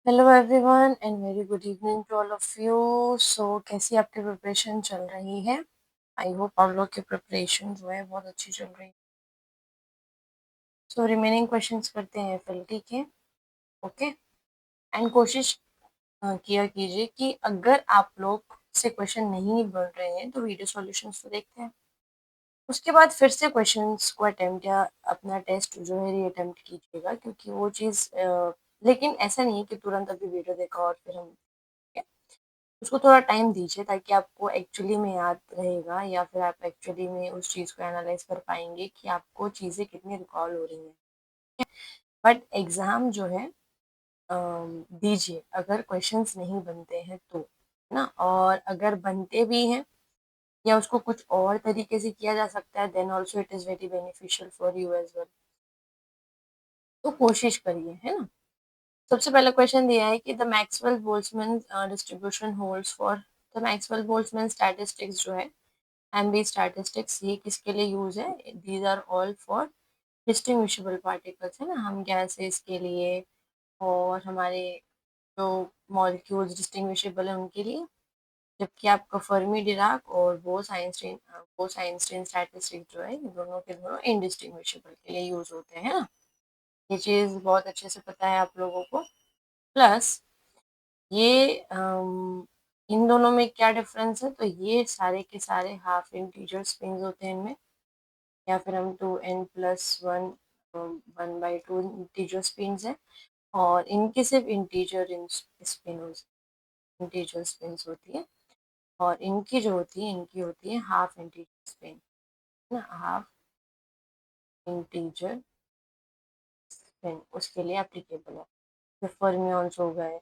Hello everyone and very good evening to all of you. So कैसी आपकी preparation चल रही है? आई होप आप लोग की प्रिपरेशन जो है बहुत अच्छी चल रही है। सो रिमेनिंग क्वेश्चंस करते हैं फिर, ठीक है? ओके। एंड कोशिश किया कीजिए कि अगर आप लोग से क्वेश्चन नहीं बन रहे हैं तो वीडियो सॉल्यूशंस तो देखते हैं, उसके बाद फिर से क्वेश्चंस को अटेम्प्ट या अपना टेस्ट जो है रीअटेम्प्ट कीजिएगा, क्योंकि वो चीज़ लेकिन ऐसा नहीं है कि तुरंत अभी वीडियो देखा और फिर हम उसको थोड़ा टाइम दीजिए, ताकि आपको एक्चुअली में याद रहेगा या फिर आप एक्चुअली में उस चीज़ को एनालाइज कर पाएंगे कि आपको चीज़ें कितनी रिकॉल हो रही हैं। बट एग्ज़ाम जो है दीजिए अगर क्वेश्चंस नहीं बनते हैं तो, है ना? और अगर बनते भी हैं या उसको कुछ और तरीके से किया जा सकता है, then also it is very beneficial for you as well. तो कोशिश करिए, है ना? सबसे पहला क्वेश्चन दिया है कि the Maxwell Boltzmann distribution holds for the Maxwell Boltzmann statistics जो है, एमबी स्टैटिस्टिक्स, ये किसके लिए यूज है? These are all for distinguishable particles, है ना? हम गैसेस के लिए और हमारे जो मॉलिक्यूल्स डिस्टिंग्विशेबल है उनके लिए, जबकि आपका फर्मी डिराक और बोस आइंस्टीन स्टैटिस्टिक जो है, ये दोनों के दोनों इनडिस्टिंग्विशेबल के लिए यूज होते हैं, है ना? ये चीज बहुत अच्छे से पता है आप लोगों को। प्लस ये इन दोनों में क्या डिफरेंस है? तो ये सारे के सारे हाफ इंटीजर स्ट्रिंग्स होते हैं इनमें, या फिर हम 2n+1 1/2 इंटीजर स्पिन्स है, और इनके सिर्फ इंटीजर स्पिन्स होती है, और इनकी जो होती है इनकी होती है हाफ इंटीजर स्पिन, ना? हाफ इंटीजर स्पिन उसके लिए एप्लीकेबल है। तो फर्मियंस हो गए,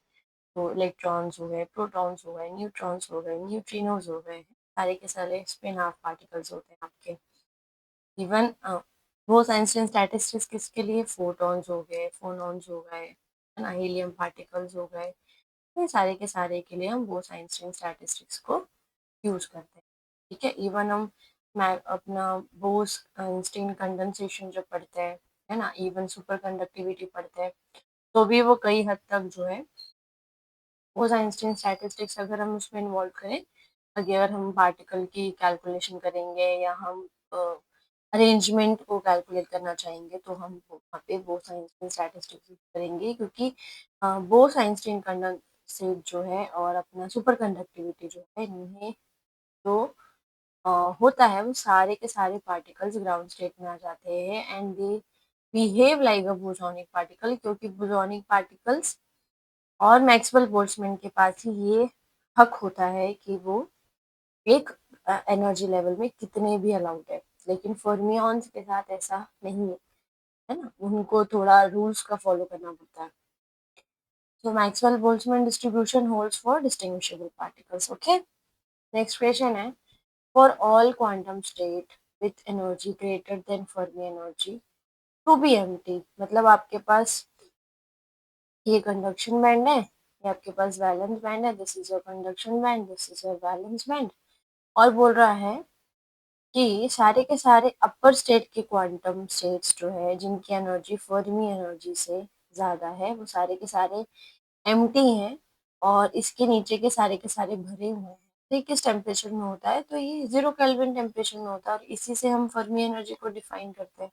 तो इलेक्ट्रॉन्स हो गए, प्रोटॉन्स हो गए, न्यूट्रॉन्स हो गए, न्यूट्रिनोज हो गए, सारे के सारे स्पिन हाफ पार्टिकल्स होते हैं आपके। इवन बोस आइंस्टीन स्टैटिस्टिक्स किसके लिए? फोटॉन्स हो गए, फोनॉन्स हो गए, है ना? हीलियम पार्टिकल्स हो गए, ये सारे के सारे के लिए हम बोस आइंस्टीन स्टैटिस्टिक्स को यूज करते हैं, ठीक है? इवन हम अपना बोस आइंस्टीन कंडेंसेशन जो पढ़ते हैं, है ना, इवन सुपर कंडक्टिविटी पढ़ते हैं, तो भी वो कई हद तक जो है बोस आइंस्टीन स्टैटिस्टिक्स अगर हम उसमें इन्वॉल्व करें, अगर हम पार्टिकल की कैलकुलेशन करेंगे या हम अरेंजमेंट को कैलकुलेट करना चाहेंगे, तो हम वहाँ पे बोस आइंस्टीन स्टैटिस्टिक्स करेंगे, क्योंकि बोस आइंस्टीन कंडेंसेट जो है और अपना सुपर कंडक्टिविटी जो है, इनमें जो अ, होता है वो सारे के सारे पार्टिकल्स ग्राउंड स्टेट में आ जाते हैं, and they behave like a bosonic particle, क्योंकि बोसोनिक पार्टिकल्स और मैक्सवेल बोल्ट्जमैन के पास ही ये हक होता है कि वो एक एनर्जी लेवल में कितने भी अलाउड है। लेकिन फर्मियंस के साथ ऐसा नहीं है ना? उनको थोड़ा रूल्स का फॉलो करना पड़ता है। So Maxwell Boltzmann distribution holds for distinguishable particles. Okay. Next question है, for all quantum state with energy greater than Fermi energy to be empty, मतलब आपके पास ये कंडक्शन बैंड है, ये आपके पास वैलेंस बैंड है, this is your conduction band, this is your valence band, और बोल रहा है कि सारे के सारे अपर स्टेट के क्वांटम स्टेट्स जो है, जिनकी एनर्जी फर्मी एनर्जी से ज़्यादा है, वो सारे के सारे एम्प्टी हैं, और इसके नीचे के सारे भरे हुए हैं। तो ये किस टेम्परेचर में होता है? तो ये 0 केल्विन टेम्परेचर में होता है, और इसी से हम फर्मी एनर्जी को डिफाइन करते हैं।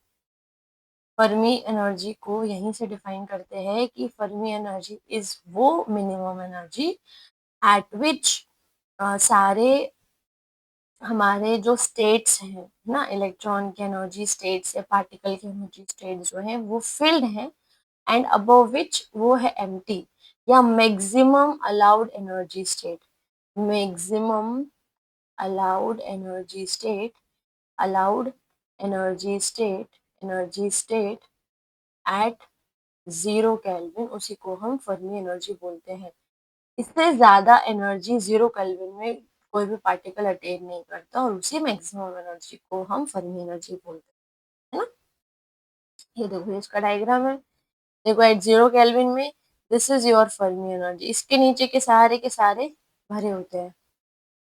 फर्मी एनर्जी को यहीं से डिफाइन करते हैं कि फर्मी एनर्जी इज वो मिनिमम एनर्जी एट विच सारे हमारे जो स्टेट्स हैं ना, इलेक्ट्रॉन की एनर्जी स्टेट्स या पार्टिकल की एनर्जी स्टेट्स जो है वो फिल्ड है, एंड अबव विच वो है एम्प्टी, या maximum allowed energy state, maximum allowed energy state, allowed energy state at 0 kelvin, उसी को हम फर्मी एनर्जी बोलते हैं। इससे ज्यादा एनर्जी 0 केल्विन में कोई भी पार्टिकल अटेन नहीं करता, और उसी मैक्सिमम एनर्जी को हम फर्मी एनर्जी बोलते हैं, है ना? ये देखो इसका डायग्राम है, देखो एट 0 केल्विन में this is your Fermi energy, इसके नीचे के सारे भरे होते हैं।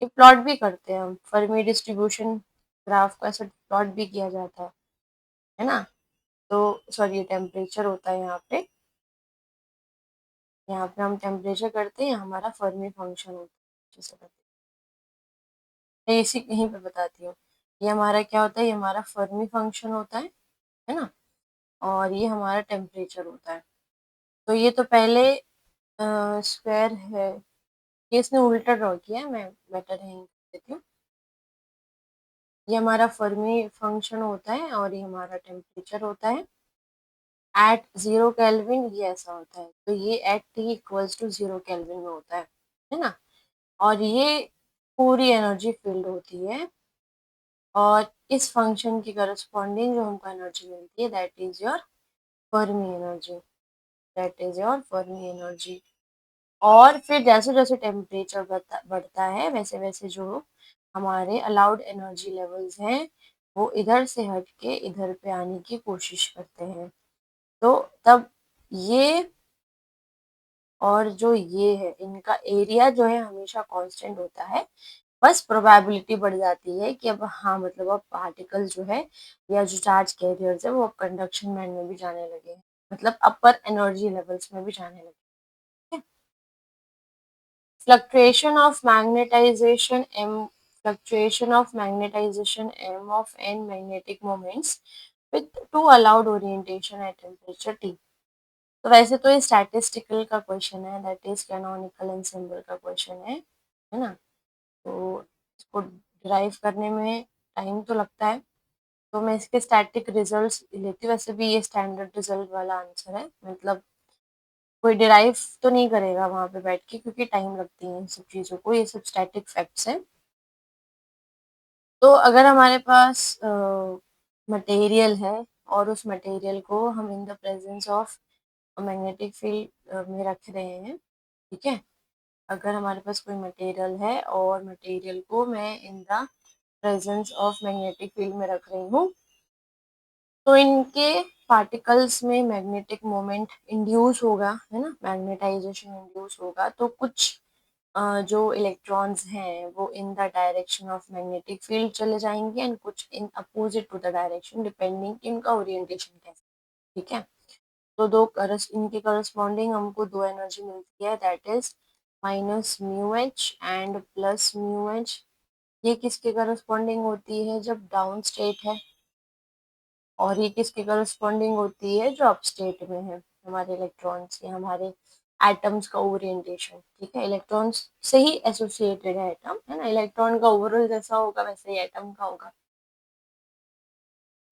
ये प्लॉट भी करते हैं हम, फर्मी डिस्ट्रीब्यूशन ग्राफ को ऐसे प्लॉट भी किया जाता है ना? तो सॉरी, ये टेम्परेचर होता है यहाँ पे, यहाँ पे हम टेम्परेचर करते हैं, हमारा फर्मी फंक्शन होता है। जैसे मैं इसी यहीं पे बताती हूँ। ये हमारा क्या होता है, ये हमारा फर्मी फंक्शन होता है ना, और ये हमारा टेम्परेचर होता है। तो ये तो पहले स्क्वायर है, ये इसने उल्टा ड्रॉ किया है, मैं बेटर है देती हूँ। ये हमारा फर्मी फंक्शन होता है और ये हमारा टेम्परेचर होता है एट 0 केल्विन, ये ऐसा होता है। तो ये at T equals to 0 kelvin में होता है ना। और ये पूरी एनर्जी फील्ड होती है, और इस फंक्शन की करस्पॉन्डिंग जो हमको एनर्जी मिलती है that is your Fermi energy, that is your Fermi energy. और फिर जैसे जैसे टेम्परेचर बढ़ता है वैसे वैसे जो हमारे अलाउड एनर्जी लेवल्स हैं वो इधर से हट के इधर पे आने की कोशिश करते हैं। तो तब ये और जो ये है इनका एरिया जो है हमेशा कांस्टेंट होता है, बस प्रोबेबिलिटी बढ़ जाती है कि अब हाँ मतलब अब पार्टिकल जो है या जो चार्ज कैरियर्स है वो अब कंडक्शन बैंड में भी जाने लगे हैं, मतलब अपर एनर्जी लेवल्स में भी जाने लगे हैं। Fluctuation of magnetisation M, fluctuation of magnetisation M of N magnetic moments with two allowed orientation at temperature T. तो वैसे तो ये स्टैटिस्टिकल का क्वेश्चन है, that is canonical and ensemble का क्वेश्चन है ना। तो इसको डिराइव करने में टाइम तो लगता है, तो मैं इसके स्टैटिक रिजल्ट्स लेती हूँ। वैसे भी ये स्टैंडर्ड रिजल्ट वाला आंसर है, मतलब कोई डिराइव तो नहीं करेगा वहां पे बैठ के क्योंकि टाइम लगती है इन सब चीजों को, ये सब स्टैटिक फैक्ट्स हैं। तो अगर हमारे पास मटेरियल है और उस मटेरियल को हम in the presence of magnetic field में रख रहे हैं, ठीक है। अगर हमारे पास कोई मटेरियल है और मटेरियल को मैं in the presence of magnetic field में रख रही हूँ, तो इनके पार्टिकल्स में मैग्नेटिक मोमेंट इंड्यूस होगा, है ना, मैग्नेटाइजेशन इंड्यूस होगा। तो कुछ जो इलेक्ट्रॉन्स हैं वो in the direction of magnetic field चले जाएंगे एंड कुछ in opposite to the direction, depending इनका ओरिएंटेशन कैसा, ठीक है। तो इनके करस्पॉन्डिंग हमको दो एनर्जी मिलती है, that is minus mu H and plus mu H. ये किसके करस्पॉन्डिंग होती है, जब डाउन स्टेट है, और ये किसके करस्पॉन्डिंग होती है जो अप स्टेट में है, हमारे इलेक्ट्रॉन्स या हमारे एटम्स का ओरिएंटेशन, ठीक है। इलेक्ट्रॉन्स से ही एसोसिएटेड है एटम, है ना, इलेक्ट्रॉन का ओवरऑल जैसा होगा वैसे ही एटम का होगा।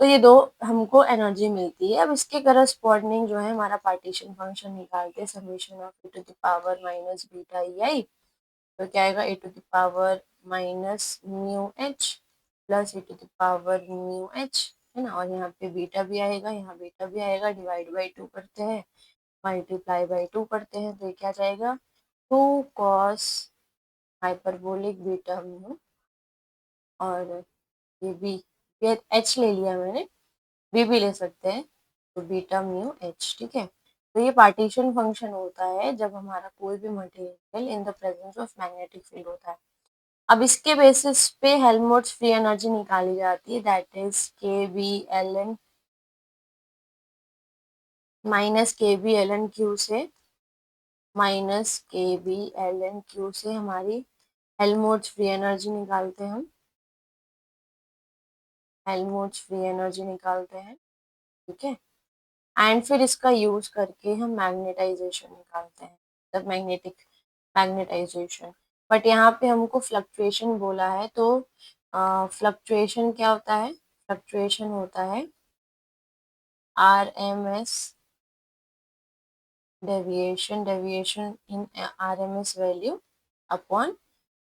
तो ये दो हमको एनर्जी मिलती है। अब इसके करस्पॉन्डिंग जो है हमारा पार्टीशन फंक्शन निकालते हैं, summation of e to the power minus beta e i. तो क्या आएगा, e to the power minus mu H plus e to the power mu H, है ना। और यहाँ पे बीटा भी आएगा, यहाँ बीटा भी आएगा, डिवाइड बाई टू करते हैं, मल्टीप्लाई बाई टू करते हैं, तो ये क्या जाएगा, two cos hyperbolic beta mu, और ये बी, ये एच ले लिया मैंने, बी भी ले सकते हैं, तो बीटा म्यू एच, ठीक है। तो ये पार्टीशन फंक्शन होता है जब हमारा कोई भी material in the presence of magnetic field होता है। अब इसके बेसिस पे हेल्महोल्ट्ज फ्री एनर्जी निकाली जाती है, दैट इज के बी एल एन माइनस के बी एल एन क्यू से, माइनस के बी एल एन क्यू से हमारी हेल्महोल्ट्ज फ्री एनर्जी निकालते हैं हम, हेल्महोल्ट्ज फ्री एनर्जी निकालते हैं, ठीक है। एंड फिर इसका यूज करके हम मैग्नेटाइजेशन निकालते हैं, मतलब मैग्नेटाइजेशन। बट यहाँ पे हमको फ्लक्चुएशन बोला है, तो फ्लक्चुएशन क्या होता है, फ्लक्चुएशन होता है R M S deviation, deviation in R M S value upon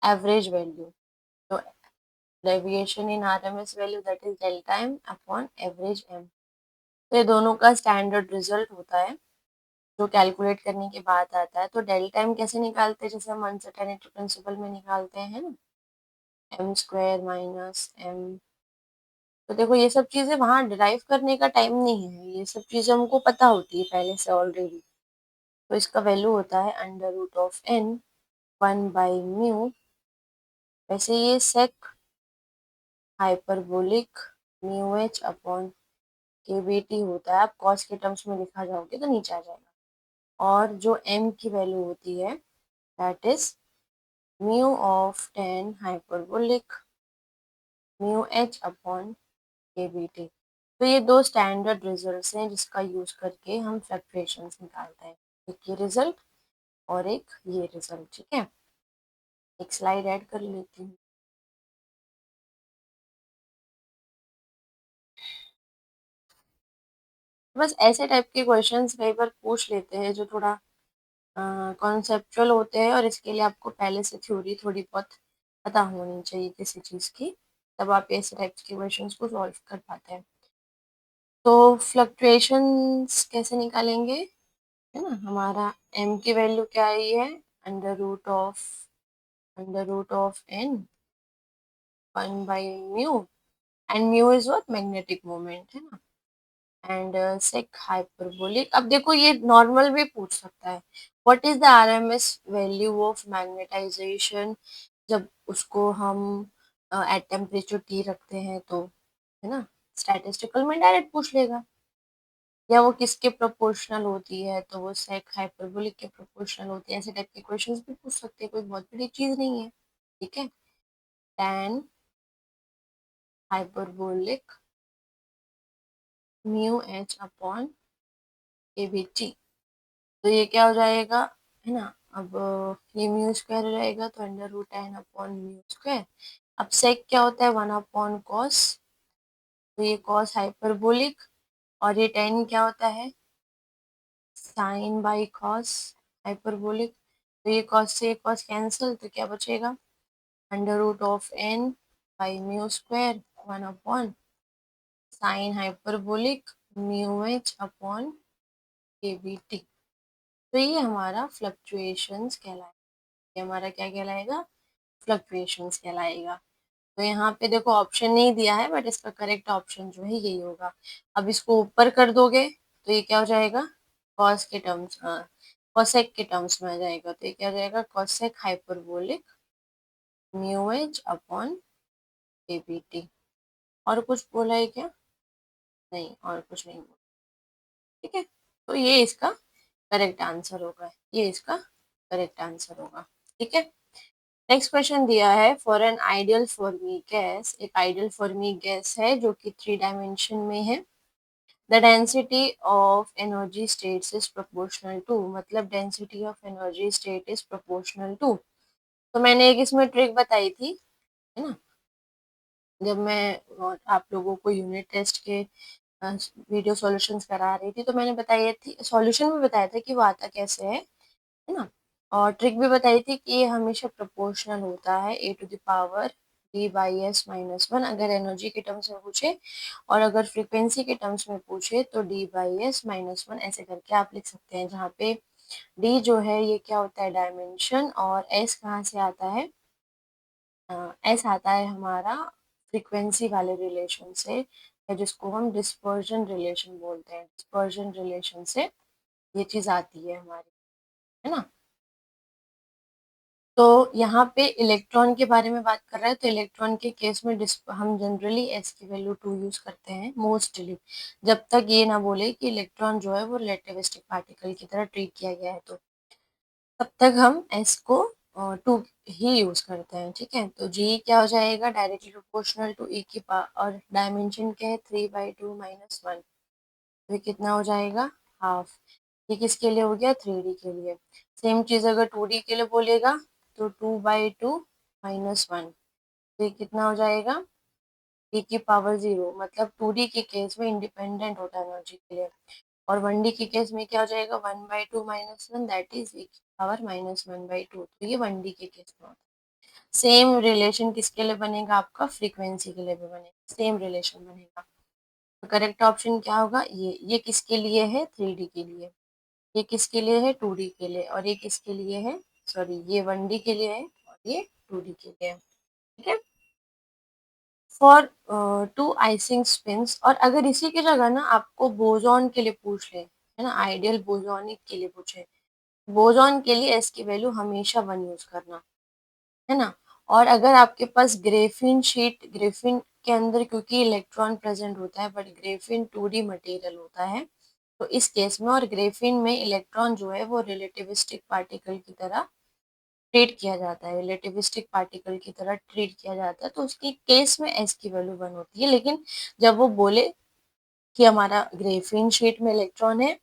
average value. तो deviation in R M S value that is delta M upon average M. तो ये दोनों का स्टैंडर्ड रिजल्ट होता है जो कैलकुलेट करने के बाद आता है। तो डेल्टा एम कैसे निकालते हैं, जैसे हम अनसर्टेनिटी प्रिंसिपल में निकालते हैं ना, एम स्क्वायर माइनस एम। तो देखो ये सब चीजें वहां डिराइव करने का टाइम नहीं है, ये सब चीजें हमको पता होती है पहले से ऑलरेडी। तो इसका वैल्यू होता है अंडर रूट ऑफ एन 1/μ। वैसे ये sec hyperbolic mu H upon K B T होता है, आप कॉस के टर्म्स में लिखा जाओगे तो नीचे आ जाएगा। और जो m की वैल्यू होती है that is mu of 10 hyperbolic mu h upon KBT। तो ये दो स्टैंडर्ड रिजल्ट्स हैं जिसका यूज करके हम फ्लक्चुएशंस निकालते हैं, एक ये रिजल्ट और एक ये रिजल्ट। ठीक है, एक स्लाइड ऐड कर लेती हूँ। बस ऐसे टाइप के क्वेश्चंस कई बार पूछ लेते हैं जो थोड़ा कॉन्सेप्चुअल होते हैं, और इसके लिए आपको पहले से थ्योरी थोड़ी बहुत पता होनी चाहिए किसी चीज़ की, तब आप ऐसे टाइप्स के क्वेश्चंस को सॉल्व कर पाते हैं। तो फ्लक्चुएशंस कैसे निकालेंगे, है ना, हमारा m की वैल्यू क्या आई है, under root of n 1 by mu, and mu is what, magnetic moment, है ना, एंड सेक हाइपरबोलिक। अब देखो ये नॉर्मल भी पूछ सकता है, what is the RMS value of magnetization, जब उसको हम एट टेम्परेचर T रखते हैं तो, है ना, स्टैटिस्टिकल में डायरेक्ट पूछ लेगा, या वो किसके प्रोपोर्शनल होती है तो वो सेक हाइपरबोलिक के प्रोपोर्शनल होती है। ऐसे टाइप के क्वेश्चंस भी पूछ सकते हैं, कोई बहुत बड़ी चीज नहीं है। ठीक है, tan hyperbolic mu h upon KBT, तो ये क्या हो जाएगा, है ना, अब ये म्यू स्क्वायर हो जाएगा तो under root 10 upon mu square. अब सेक क्या होता है, 1 अपॉन कॉस, तो ये कॉस हाइपरबोलिक, और ये 10 क्या होता है, साइन बाई कॉस हाइपरबोलिक, तो ये कॉस से कॉस कैंसिल, तो क्या बचेगा, under root of n by mu square 1 upon sine hyperbolic mu h upon KBT। तो ये हमारा फ्लक्चुएशंस कहलाएगा, ये हमारा क्या कहलाएगा, फ्लक्चुएशंस कहलाएगा। तो यहाँ पे देखो ऑप्शन नहीं दिया है, बट इसका करेक्ट ऑप्शन जो है यही होगा। अब इसको ऊपर कर दोगे तो ये क्या हो जाएगा, कॉस के टर्म्स, कॉसेक के टर्म्स में आ जाएगा, तो ये क्या हो जाएगा, cosec hyperbolic mu H upon KBT। और कुछ बोला है क्या, नहीं, और कुछ नहीं बोला। ठीक है, तो ये इसका करेक्ट आंसर होगा, ये इसका करेक्ट आंसर होगा। ठीक है, नेक्स्ट क्वेश्चन दिया है, for an ideal Fermi gas, एक आइडियल फॉर्मी गैस है जो कि 3 डायमेंशन में है, the density of energy states is proportional to, मतलब density of energy state is proportional to. तो मैंने एक इसमें ट्रिक बताई थी, है ना, जब मैं आप लोगों को यूनिट टेस्ट के वीडियो सॉल्यूशंस करा रही थी, तो मैंने बताई थी, सॉल्यूशन भी बताया था कि वो आता कैसे है ना, और ट्रिक भी बताई थी कि ये हमेशा प्रोपोर्शनल होता है a⁻d by S minus one, अगर एनर्जी के टर्म्स में पूछे, और अगर फ्रीक्वेंसी के टर्म्स में पूछे तो d by S minus one, ऐसे करके आप लिख सकते हैं, जहाँ पे d जो है ये क्या होता है, डायमेंशन, और s कहाँ से आता है, s आता है हमारा फ्रीक्वेंसी वाले रिलेशन से, या जिसको हम डिस्पर्जन रिलेशन बोलते हैं, डिस्पर्जन रिलेशन से ये चीज आती है हमारी, है ना। तो यहाँ पे इलेक्ट्रॉन के बारे में बात कर रहे हैं, तो इलेक्ट्रॉन के केस में हम जनरली s की वैल्यू 2 यूज करते हैं मोस्टली, जब तक ये ना बोले कि इलेक्ट्रॉन जो है वो रिलेटिविस्टिक पार्टिकल की तरह ट्रीट किया गया है, तो तब तक हम s को 2 ही यूज करते हैं। ठीक है, तो g क्या हो जाएगा, डायरेक्टली प्रोपोर्शनल टू e की पावर, और डायमेंशन क्या है 3/2 माइनस वन, तो ये कितना हो जाएगा, हाफ। ये किसके लिए हो गया, 3D के लिए। सेम चीज अगर 2D के लिए बोलेगा तो 2/2 माइनस वन, तो ये कितना हो जाएगा, e की पावर 0, मतलब 2D के केस में इंडिपेंडेंट होता है एनर्जी के लिए, और 1D के केस में क्या हो जाएगा, 1/2 minus one, that is e की पावर -1/2, तो ये 1D के केस में होता है। सेम रिलेशन किसके लिए बनेगा, आपका फ्रीक्वेंसी के लिए भी बनेगा, सेम रिलेशन बनेगा। तो करेक्ट ऑप्शन क्या होगा, ये किसके लिए है, 3D के लिए, ये किसके लिए है, 2D के लिए, और ये किसके लिए है, सॉरी ये 1D के लिए है, और ये 2D के लिए है। ठीक है, फॉर 2 आइसिंग स्पिन्स, और अगर इसी की जगह ना आपको बोजॉन के लिए पूछ ले, है ना, आइडियल बोजॉनिक के लिए पूछे, बोजॉन के लिए एस की वैल्यू हमेशा 1 यूज करना, है ना। और अगर आपके पास ग्रेफिन शीट, ग्रेफिन के अंदर क्योंकि इलेक्ट्रॉन प्रेजेंट होता है, बट ग्रेफिन 2D मटेरियल होता है, तो इस केस में और ग्रेफीन में इलेक्ट्रॉन जो है वो रिलेटिविस्टिक पार्टिकल की तरह ट्रीट किया जाता है, रिलेटिविस्टिक पार्टिकल की तरह ट्रीट किया जाता है, तो उसकी केस में एस की वैल्यू 1 होती है। लेकिन जब वो बोले कि हमारा ग्रेफीन शीट में इलेक्ट्रॉन है,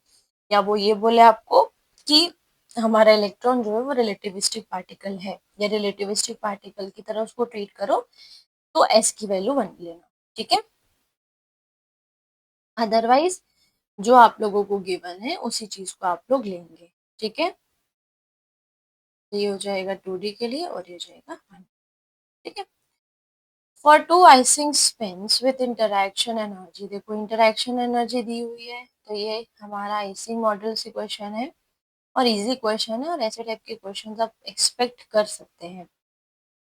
या वो ये बोले आपको कि हमारा इलेक्ट्रॉन जो है वो रिलेटिविस्टिक पार्टिकल है या रिलेटिविस्टिक पार्टिकल की तरह उसको ट्रीट करो, तो एस की वैल्यू 1 लेना, ठीक है। अदरवाइज जो आप लोगों को गिवन है उसी चीज को आप लोग लेंगे, ठीक है। तो ये हो जाएगा 2D के लिए और ये हो जाएगा 1, ठीक है। For two Ising spins with interaction energy, देखो इंटरैक्शन एनर्जी दी हुई है, तो ये हमारा आइसिंग मॉडल से क्वेश्चन है और इजी क्वेश्चन है, और ऐसे टाइप के क्वेश्चन आप एक्सपेक्ट कर सकते हैं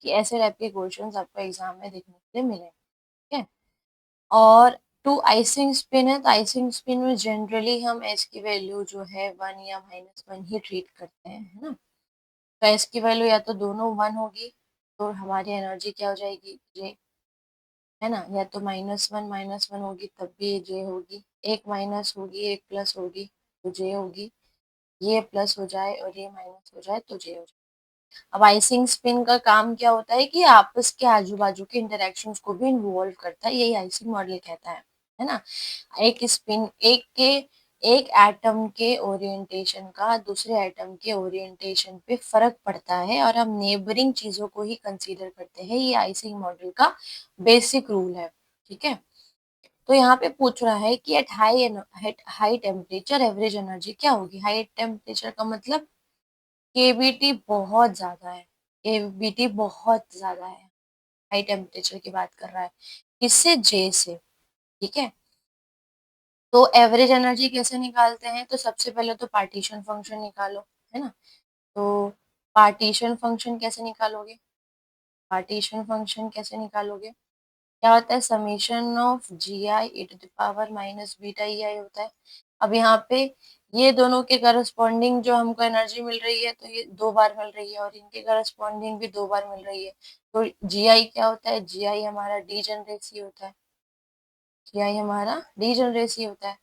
कि ऐसे टाइप के क्वेश्चन आपको एग्जाम में देखने के लिए मिले, ठीक है। और टू आइसिंग स्पिन है, तो आइसिंग स्पिन में जनरली हम एस की वैल्यू जो है 1 या -1 ही ट्रीट करते हैं, है ना। तो एस की वैल्यू या तो दोनों 1 होगी, तो हमारी एनर्जी क्या हो जाएगी, जे, है ना, या तो -1 होगी तब भी जे होगी, एक माइनस होगी एक प्लस होगी तो जे होगी, ये प्लस हो जाए और ये माइनस हो जाए तो जे हो जाए। अब आइसिंग स्पिन का काम क्या होता है कि आपस के आजू बाजू के इंटरेक्शंस को भी इन्वॉल्व करता है, यही आइसिंग मॉडल कहता है ना। एक स्पिन एक एटम के ओरिएंटेशन का दूसरे एटम के ओरिएंटेशन पे फर्क पड़ता है और हम नेबरिंग चीजों को ही कंसीडर करते हैं, ये आइसिंग मॉडल का बेसिक रूल है, ठीक है। तो यहाँ पे पूछ रहा है कि at high temperature average energy क्या होगी। हाई टेम्परेचर का मतलब केबीटी बहुत ज्यादा है, केबीटी बहुत ज्यादा है, हाई टेम्परेचर की बात कर रहा है, किससे, जे से, ठीक है। तो एवरेज एनर्जी कैसे निकालते हैं, तो सबसे पहले तो पार्टीशन फंक्शन निकालो, है ना। तो पार्टीशन फंक्शन कैसे निकालोगे, पार्टीशन फंक्शन कैसे निकालोगे, क्या होता है, summation of g i e to the power minus beta e i होता है। अब यहाँ पे ये दोनों के करस्पॉन्डिंग जो हमको एनर्जी मिल रही है, तो ये 2 बार मिल रही है और इनके करस्पॉन्डिंग भी 2 बार मिल रही है। तो जी आई क्या होता है, जी आई हमारा डीजनरेसी होता है, जी आई हमारा डीजनरेसी होता है।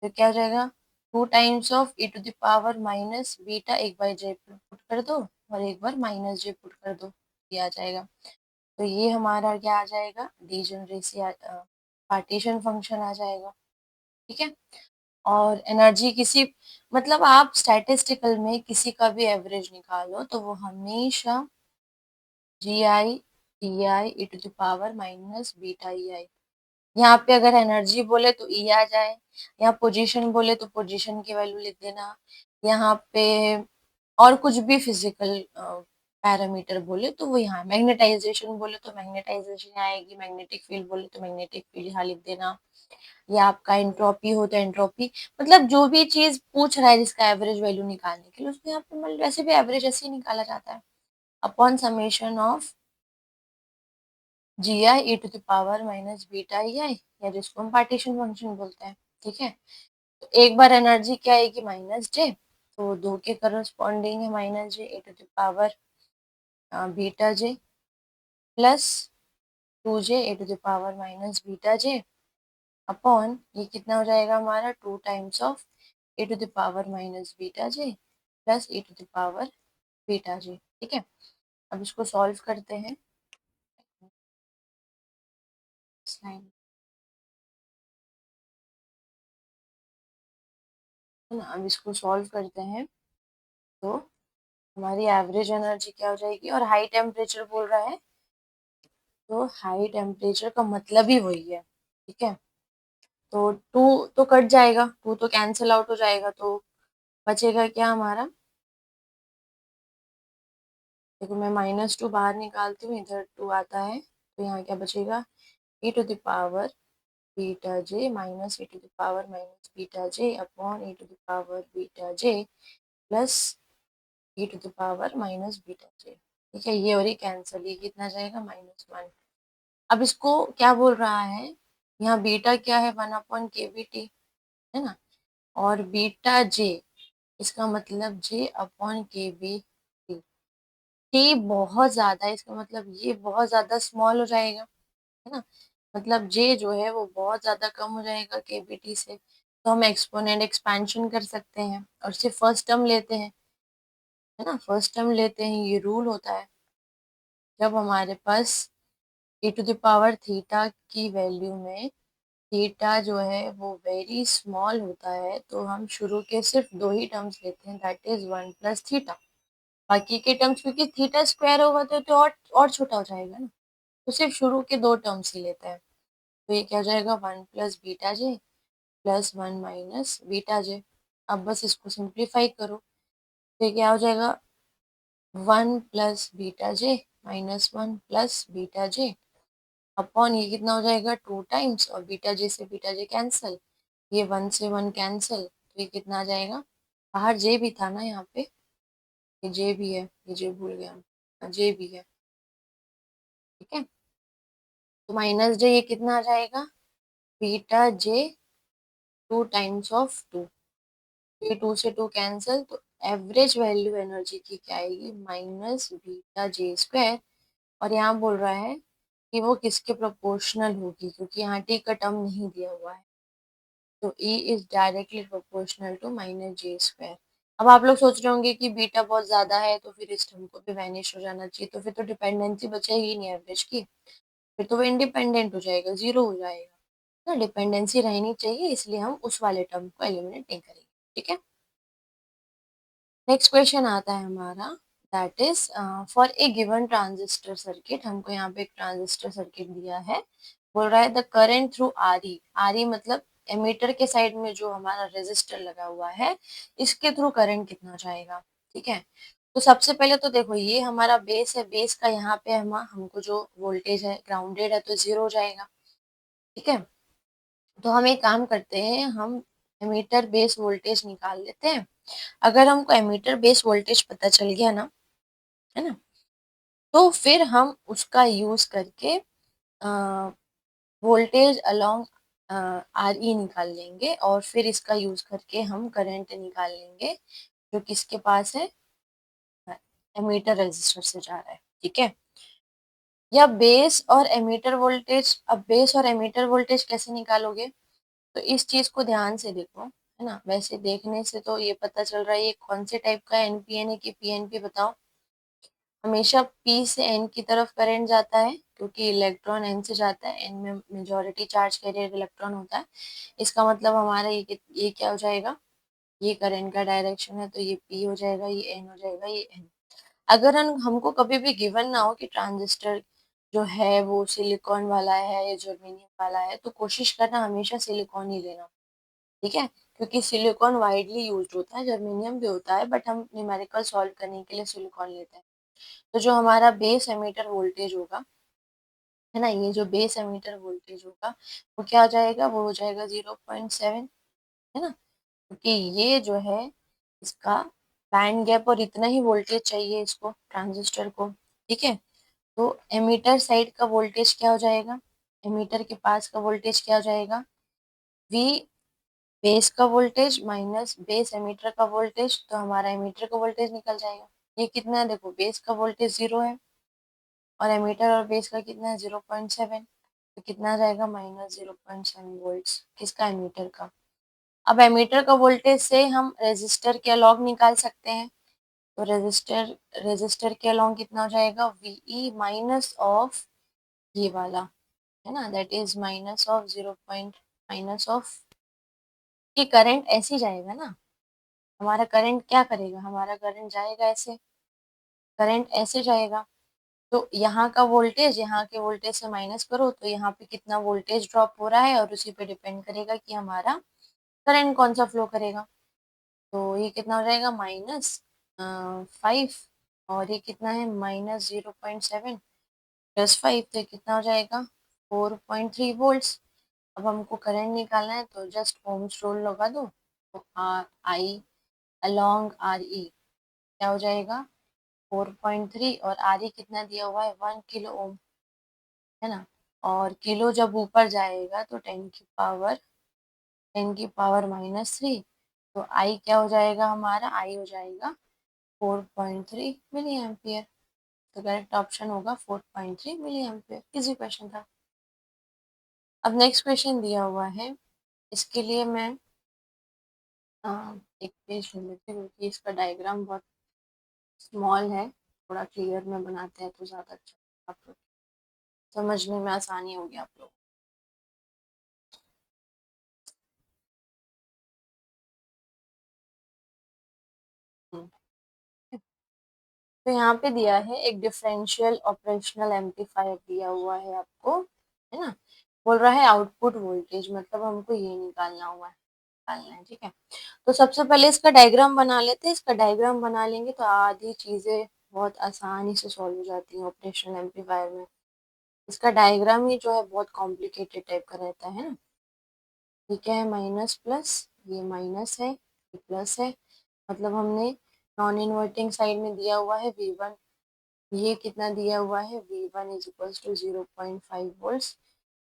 तो क्या हो जाएगा, 2 times of E to the power minus beta, एक बार जे पुट कर दो और एक बार माइनस जे पुट कर दो, ये आ जाएगा। तो ये हमारा क्या आ जाएगा, डीजनरेसी पार्टीशन फंक्शन आ जाएगा, ठीक है। और एनर्जी किसी, मतलब आप स्टैटिस्टिकल में किसी का भी एवरेज निकालो तो वो हमेशा g i t i e to the power minus beta e i, यहाँ पे अगर एनर्जी बोले तो ई आ जाए, यहाँ पोजीशन बोले तो पोजीशन की वैल्यू लिख देना, यहाँ पे और कुछ भी फिजिकल पैरामीटर बोले तो वो यहाँ, मैग्नेटाइजेशन बोले तो मैग्नेटाइजेशन आएगी, मैग्नेटिक फील्ड बोले तो मैग्नेटिक फील्ड यहाँ लिख देना, या आपका एंट्रोपी हो तो एंट्रोपी, मतलब जो भी चीज पूछ रहा है जिसका एवरेज वैल्यू निकालने के लिए, उसमें यहाँ पे मतलब वैसे भी एवरेज ऐसे ही निकाला जाता है, upon summation of g i e to the power minus beta e i, या जिसको हम पार्टीशन फंक्शन बोलते हैं, ठीक है। तो एक बार एनर्जी क्या आएगी, माइनस जे, तो दो के करस्पॉन्डिंग है minus J e to the power beta J plus 2 J a to the power minus beta J, upon ये कितना हो जाएगा हमारा, 2 times of a to the power minus beta J plus a to the power beta J, ठीक है। अब इसको solve करते हैं, स्लाइड, है ना। अब इसको सॉल्व करते हैं तो हमारी एवरेज एनर्जी क्या हो जाएगी, और हाई टेम्परेचर बोल रहा है, तो हाई टेम्परेचर का मतलब ही वही है, ठीक है। तो 2 तो कट जाएगा, 2 तो कैंसिल आउट हो जाएगा, तो बचेगा क्या हमारा, देखो मैं -2 बाहर निकालती हूँ, इधर 2 आता है, तो यहाँ क्या बचेगा, e to the power beta J minus e to the power minus beta J upon e to the power beta J plus e to the power minus beta J, ठीक है। ये और ये कैंसिल, ये कितना जाएगा, -1। अब इसको क्या बोल रहा है, यहाँ बीटा क्या है, 1/kBt, है ना, और बीटा जे, इसका मतलब J/kBt, टी बहुत ज्यादा है, इसका मतलब ये बहुत ज्यादा स्मॉल हो जाएगा, है ना, मतलब जे जो है वो बहुत ज्यादा कम हो जाएगा केबीटी से, तो हम एक्सपोनेंट एक्सपेंशन कर सकते हैं और सिर्फ फर्स्ट टर्म लेते हैं, है ना, फर्स्ट टर्म लेते हैं, ये रूल होता है। जब हमारे पास e to the power theta की वैल्यू में थीटा जो है वो वेरी स्मॉल होता है, तो हम शुरू के सिर्फ दो ही टर्म्स लेते हैं, दैट इज 1 प्लस थीटा। बाकी के टर्म्स क्योंकि थीटा स्क्वायर होगा तो और छोटा हो जाएगा ना, तो सिर्फ शुरू के दो टर्म्स ही लेते हैं। तो ये क्या हो जाएगा, 1 plus beta J plus 1 minus beta जे। अब बस इसको सिंप्लीफाई करो, तो ये क्या हो जाएगा, 1 plus beta J minus 1 plus beta J upon ये कितना हो जाएगा, 2 टाइम्स, और बीटा जे से बीटा जे कैंसिल, ये 1 से 1 कैंसिल, तो ये कितना आ जाएगा, बाहर जे भी था ना यहाँ पे, ये जे भी है, ये जे भूल गया, जे भी है, ठीक है। तो माइनस जे ये कितना आ जाएगा, बीटा जे 2 टाइम्स ऑफ 2, ये 2 से 2 कैंसिल, तो एवरेज वैल्यू एनर्जी की क्या आएगी, माइनस बीटा जे स्क्वायर। और यहाँ बोल रहा है कि वो किसके प्रोपोर्शनल होगी, क्योंकि यहाँ टी का टर्म नहीं दिया हुआ है, तो E is directly proportional to minus J square. अब आप लोग सोच रहे होंगे कि बीटा बहुत ज्यादा है तो फिर इस टर्म को भी वैनिश हो जाना चाहिए, तो फिर तो डिपेंडेंसी बचेगी नहीं एवरेज की, फिर तो वो इंडिपेंडेंट हो जाएगा, जीरो हो जाएगा। तो डिपेंडेंसी रहनी चाहिए, इसलिए हम उस वाले टर्म को एलिमिनेट नहीं करेंगे, ठीक है। नेक्स्ट क्वेश्चन आता है हमारा, that is for a given transistor circuit. हमको यहाँ पे एक ट्रांजिस्टर सर्किट दिया है, बोल रहा है the current through R E मतलब एमीटर के साइड में जो हमारा रेजिस्टर लगा हुआ है, इसके थ्रू करंट कितना जाएगा, ठीक है। तो सबसे पहले तो देखो, ये हमारा बेस है, बेस का यहाँ पे हमको जो वोल्टेज है ग्राउंडेड है, तो जीरो हो जाएगा, ठीक है। तो हम एक काम करते हैं, हम एमीटर बेस वोल्टेज निकाल लेते हैं। अगर हमको एमीटर बेस वोल्टेज पता चल गया ना, है ना, तो फिर हम उसका यूज करके वोल्टेज अलोंग आर ई निकाल लेंगे, और फिर इसका यूज करके हम करंट निकाल लेंगे जो किसके पास है, एमीटर रेजिस्टर से जा रहा है, ठीक है। या बेस और एमीटर वोल्टेज, अब बेस और एमीटर वोल्टेज कैसे निकालोगे, तो इस चीज को ध्यान से देखो, है ना। वैसे देखने से तो ये पता चल रहा है ये कौन से टाइप का एनपीएन है कि पीएनपी, बताओ। हमेशा पी से एन की तरफ करंट जाता है, क्योंकि इलेक्ट्रॉन एन से जाता है, एन में मेजॉरिटी चार्ज कैरियर इलेक्ट्रॉन होता है। इसका मतलब हमारा ये क्या हो जाएगा, ये करंट का डायरेक्शन है, तो ये पी हो जाएगा, ये एन हो जाएगा, ये एन। अगर हमको कभी भी गिवन ना हो कि ट्रांजिस्टर जो है वो सिलिकॉन वाला है या जर्मेनियम वाला है, तो कोशिश करना हमेशा सिलिकॉन ही लेना, ठीक है। क्योंकि सिलिकॉन वाइडली यूज होता है, जर्मेनियम भी होता है, बट हम न्यूमेरिकल सॉल्व करने के लिए सिलिकॉन लेते हैं। तो जो हमारा बेस एमीटर वोल्टेज होगा, है ना, ये जो बेस एमीटर वोल्टेज होगा वो क्या हो जाएगा, वो हो जाएगा 0.7, है ना। क्योंकि ये जो है इसका बैंड गैप, और इतना ही वोल्टेज चाहिए इसको ट्रांजिस्टर को, ठीक है। तो एमीटर साइड का वोल्टेज क्या हो जाएगा, एमीटर के पास का वोल्टेज क्या हो जाएगा, वी बेस का वोल्टेज माइनस बेस एमीटर का वोल्टेज, तो हमारा एमीटर का वोल्टेज निकल जाएगा। ये कितना है, देखो बेस का वोल्टेज 0 है, और एमीटर और बेस का कितना है 0.7, तो कितना आ जाएगा, माइनस 0.7 वोल्ट किसका, एमीटर का। अब एमीटर का वोल्टेज से हम रेजिस्टर के अलॉन्ग निकाल सकते हैं, तो रेजिस्टर के अलॉन्ग कितना हो जाएगा, वीई माइनस ऑफ ये वाला, है ना, that is minus of 0 point minus of, ये करंट ऐसे ही जाएगा ना, हमारा करंट क्या करेगा, हमारा करंट जाएगा ऐसे, करंट ऐसे जाएगा। तो यहाँ का वोल्टेज यहाँ के वोल्टेज से माइनस करो, तो यहाँ पे कितना वोल्टेज ड्रॉप हो रहा है, और उसी पे डिपेंड करेगा कि हमारा करंट कौन सा फ्लो करेगा। तो ये कितना हो जाएगा, माइनस 5, और ये कितना है, माइनस 0.7 प्लस 5, तो ये कितना हो जाएगा, 4.3 वोल्ट्स। अब हमको करंट निकालना है, तो जस्ट ओम्स रूल लगा दो, तो are I along R E क्या हो जाएगा, 4.3, और आर ई कितना दिया हुआ है, 1 किलो ओम, है ना। और किलो जब ऊपर जाएगा तो 10 की पावर -3, तो आई क्या हो जाएगा, हमारा आई हो जाएगा 4.3 मिली एम्पियर। तो करेक्ट ऑप्शन होगा 4.3 मिली एम्पियर। इजी क्वेश्चन था। अब नेक्स्ट क्वेश्चन दिया हुआ है, इसके लिए मैं एक पेज ढूंढ लेते हैं क्योंकि इसका डायग्राम बहुत स्मॉल है, थोड़ा क्लियर में बनाते हैं तो ज़्यादा अच्छा, आप लोग समझने में आसानी होगी आप लोग। हम्म, तो यहाँ पे दिया है एक डिफरेंशियल ऑपरेशनल एम्पलीफायर दिया हुआ है आपको, है ना। बोल रहा है आउटपुट वोल्टेज, मतलब हमको ये निकालना हुआ है, निकालना है, ठीक है। तो सबसे पहले इसका डायग्राम बना लेते हैं। इसका डायग्राम बना लेंगे तो आधी चीजें बहुत आसानी से सॉल्व हो जाती हैं ऑपरेशनल एम्पलीफायर में। इसका डायग्राम ही जो है बहुत कॉम्प्लिकेटेड टाइप का रहता है ना। ये क्या है, माइनस प्लस, ये माइनस है, ये प्लस है, मतलब हमने नॉन इन्वर्टिंग साइड में दिया हुआ है V1। ये कितना दिया हुआ है, V1 is equals to 0.5 volt.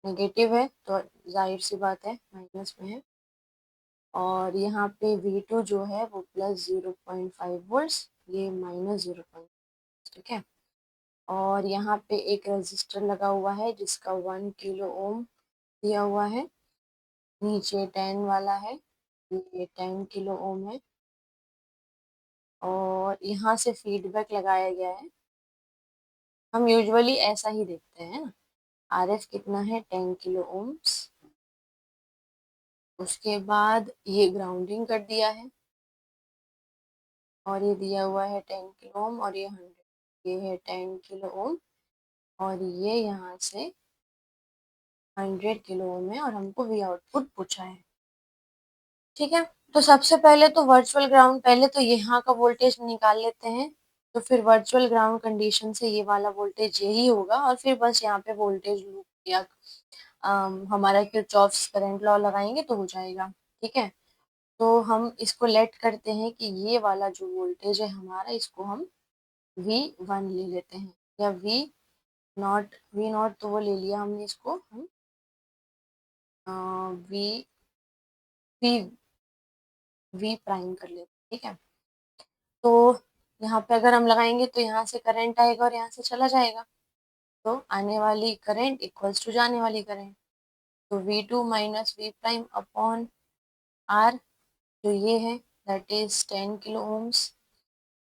Negative है तो जाहिर सी बात है माइनस में है। और यहाँ पे V2 जो है वो प्लस 0.5 वोल्ट, ये माइनस 0, ठीक है। और यहाँ पे एक रेजिस्टर लगा हुआ है जिसका 1 किलो ओम दिया हुआ है, नीचे 10 वाला है, ये 10 किलो ओम है। और यहाँ से फीडबैक लगाया गया है। हम यूजुअली ऐसा ही देखते हैं ना। RF कितना है, 10 किलो ओम्स। उसके बाद ये ग्राउंडिंग कर दिया है और ये दिया हुआ है 10 किलो ओम, और ये 100, ये है 10 किलो ओम, और ये यहाँ से 100 किलो ओम है, और हमको V आउटपुट पूछा है, ठीक है। तो सबसे पहले तो वर्चुअल ग्राउंड, पहले तो यहाँ का वोल्टेज निकाल लेते हैं। तो फिर वर्चुअल ग्राउंड कंडीशन से ये वाला वोल्टेज यही होगा, और फिर बस यहाँ पे वोल्टेज लूप या हमारा किरचॉफ्स करंट लॉ लगाएंगे तो हो जाएगा, ठीक है। तो हम इसको लेट करते हैं कि ये वाला जो वोल्टेज है हमारा, इसको हम V1 ले लेते हैं, या V नॉट तो वो ले लिया हमने, इसको हम वी वी वी प्राइम कर लेते हैं, ठीक है। तो यहाँ पे अगर हम लगाएंगे तो यहाँ से करंट आएगा और यहाँ से चला जाएगा, तो आने वाली करंट इक्वल्स टू जाने वाली करंट। तो V2 minus V prime upon R, जो ये है, that is 10 kilo ohms,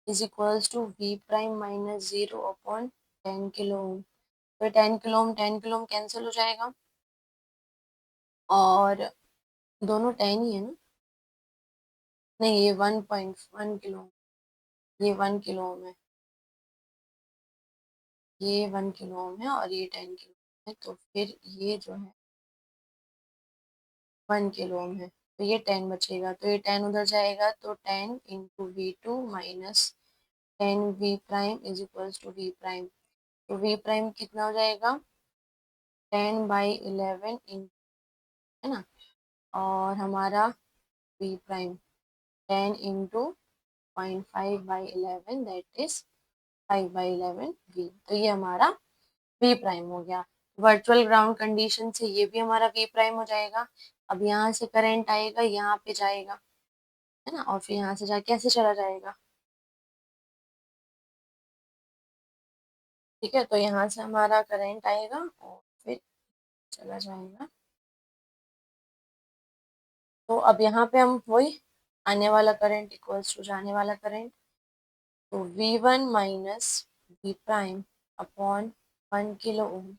is equals to V prime minus 0 upon 10 kilo ohm. तो 10 kilo ohm 10 kilo ohm cancel हो जाएगा, और दोनों 10 ही है ना, नहीं ये 1.1 किलो, ये 1 किलो ओम है, ये 1 किलो ओम है, और ये 10 किलो है, तो फिर ये जो है 1 किलो ओम है, तो ये 10 बचेगा, तो ये 10 उधर जाएगा, तो 10 into V2 minus 10 V prime is equals to V prime. तो V प्राइम कितना हो जाएगा, 10/11 है ना, और हमारा V prime 10 into 0.5/11, that is 5/11 V। तो ये हमारा V प्राइम हो गया। वर्चुअल ग्राउंड कंडीशन से ये भी हमारा V प्राइम हो जाएगा। अब यहाँ से करंट आएगा, यहाँ पे जाएगा, है ना, और फिर यहाँ से जाके ऐसे चला जाएगा, ठीक है। तो यहाँ से हमारा करंट आएगा और फिर चला जाएगा। तो अब यहाँ पे हम वही, आने वाला करंट इक्वल्स टू जाने वाला करंट, तो V1 minus V prime upon 1 kilo ohm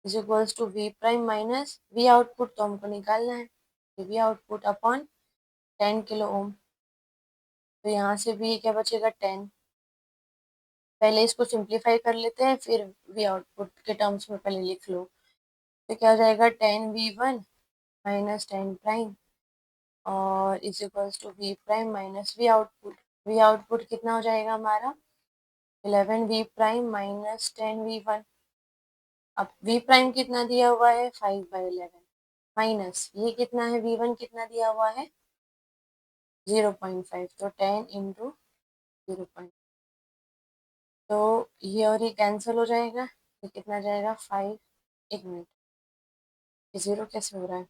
is equals to V prime minus V output, तो हमको निकालना है, V output upon 10 kilo ohm. तो यहाँ से भी क्या बचेगा, 10। पहले इसको सिंप्लीफाई कर लेते हैं, फिर V आउटपुट के टर्म्स में पहले लिख लो। तो क्या हो जाएगा, 10V1 माइनस 10 प्राइम और is equals to V prime minus V output. V output कितना हो जाएगा हमारा, 11V प्राइम माइनस 10V1। अब V प्राइम कितना दिया हुआ है, 5/11, माइनस ये कितना है, V1 कितना दिया हुआ है, 0.5, तो 10 इंटू 0, तो ये और ये कैंसिल हो जाएगा, ये कितना जाएगा, 5। एक मिनट, ये 0 कैसे हो रहा है,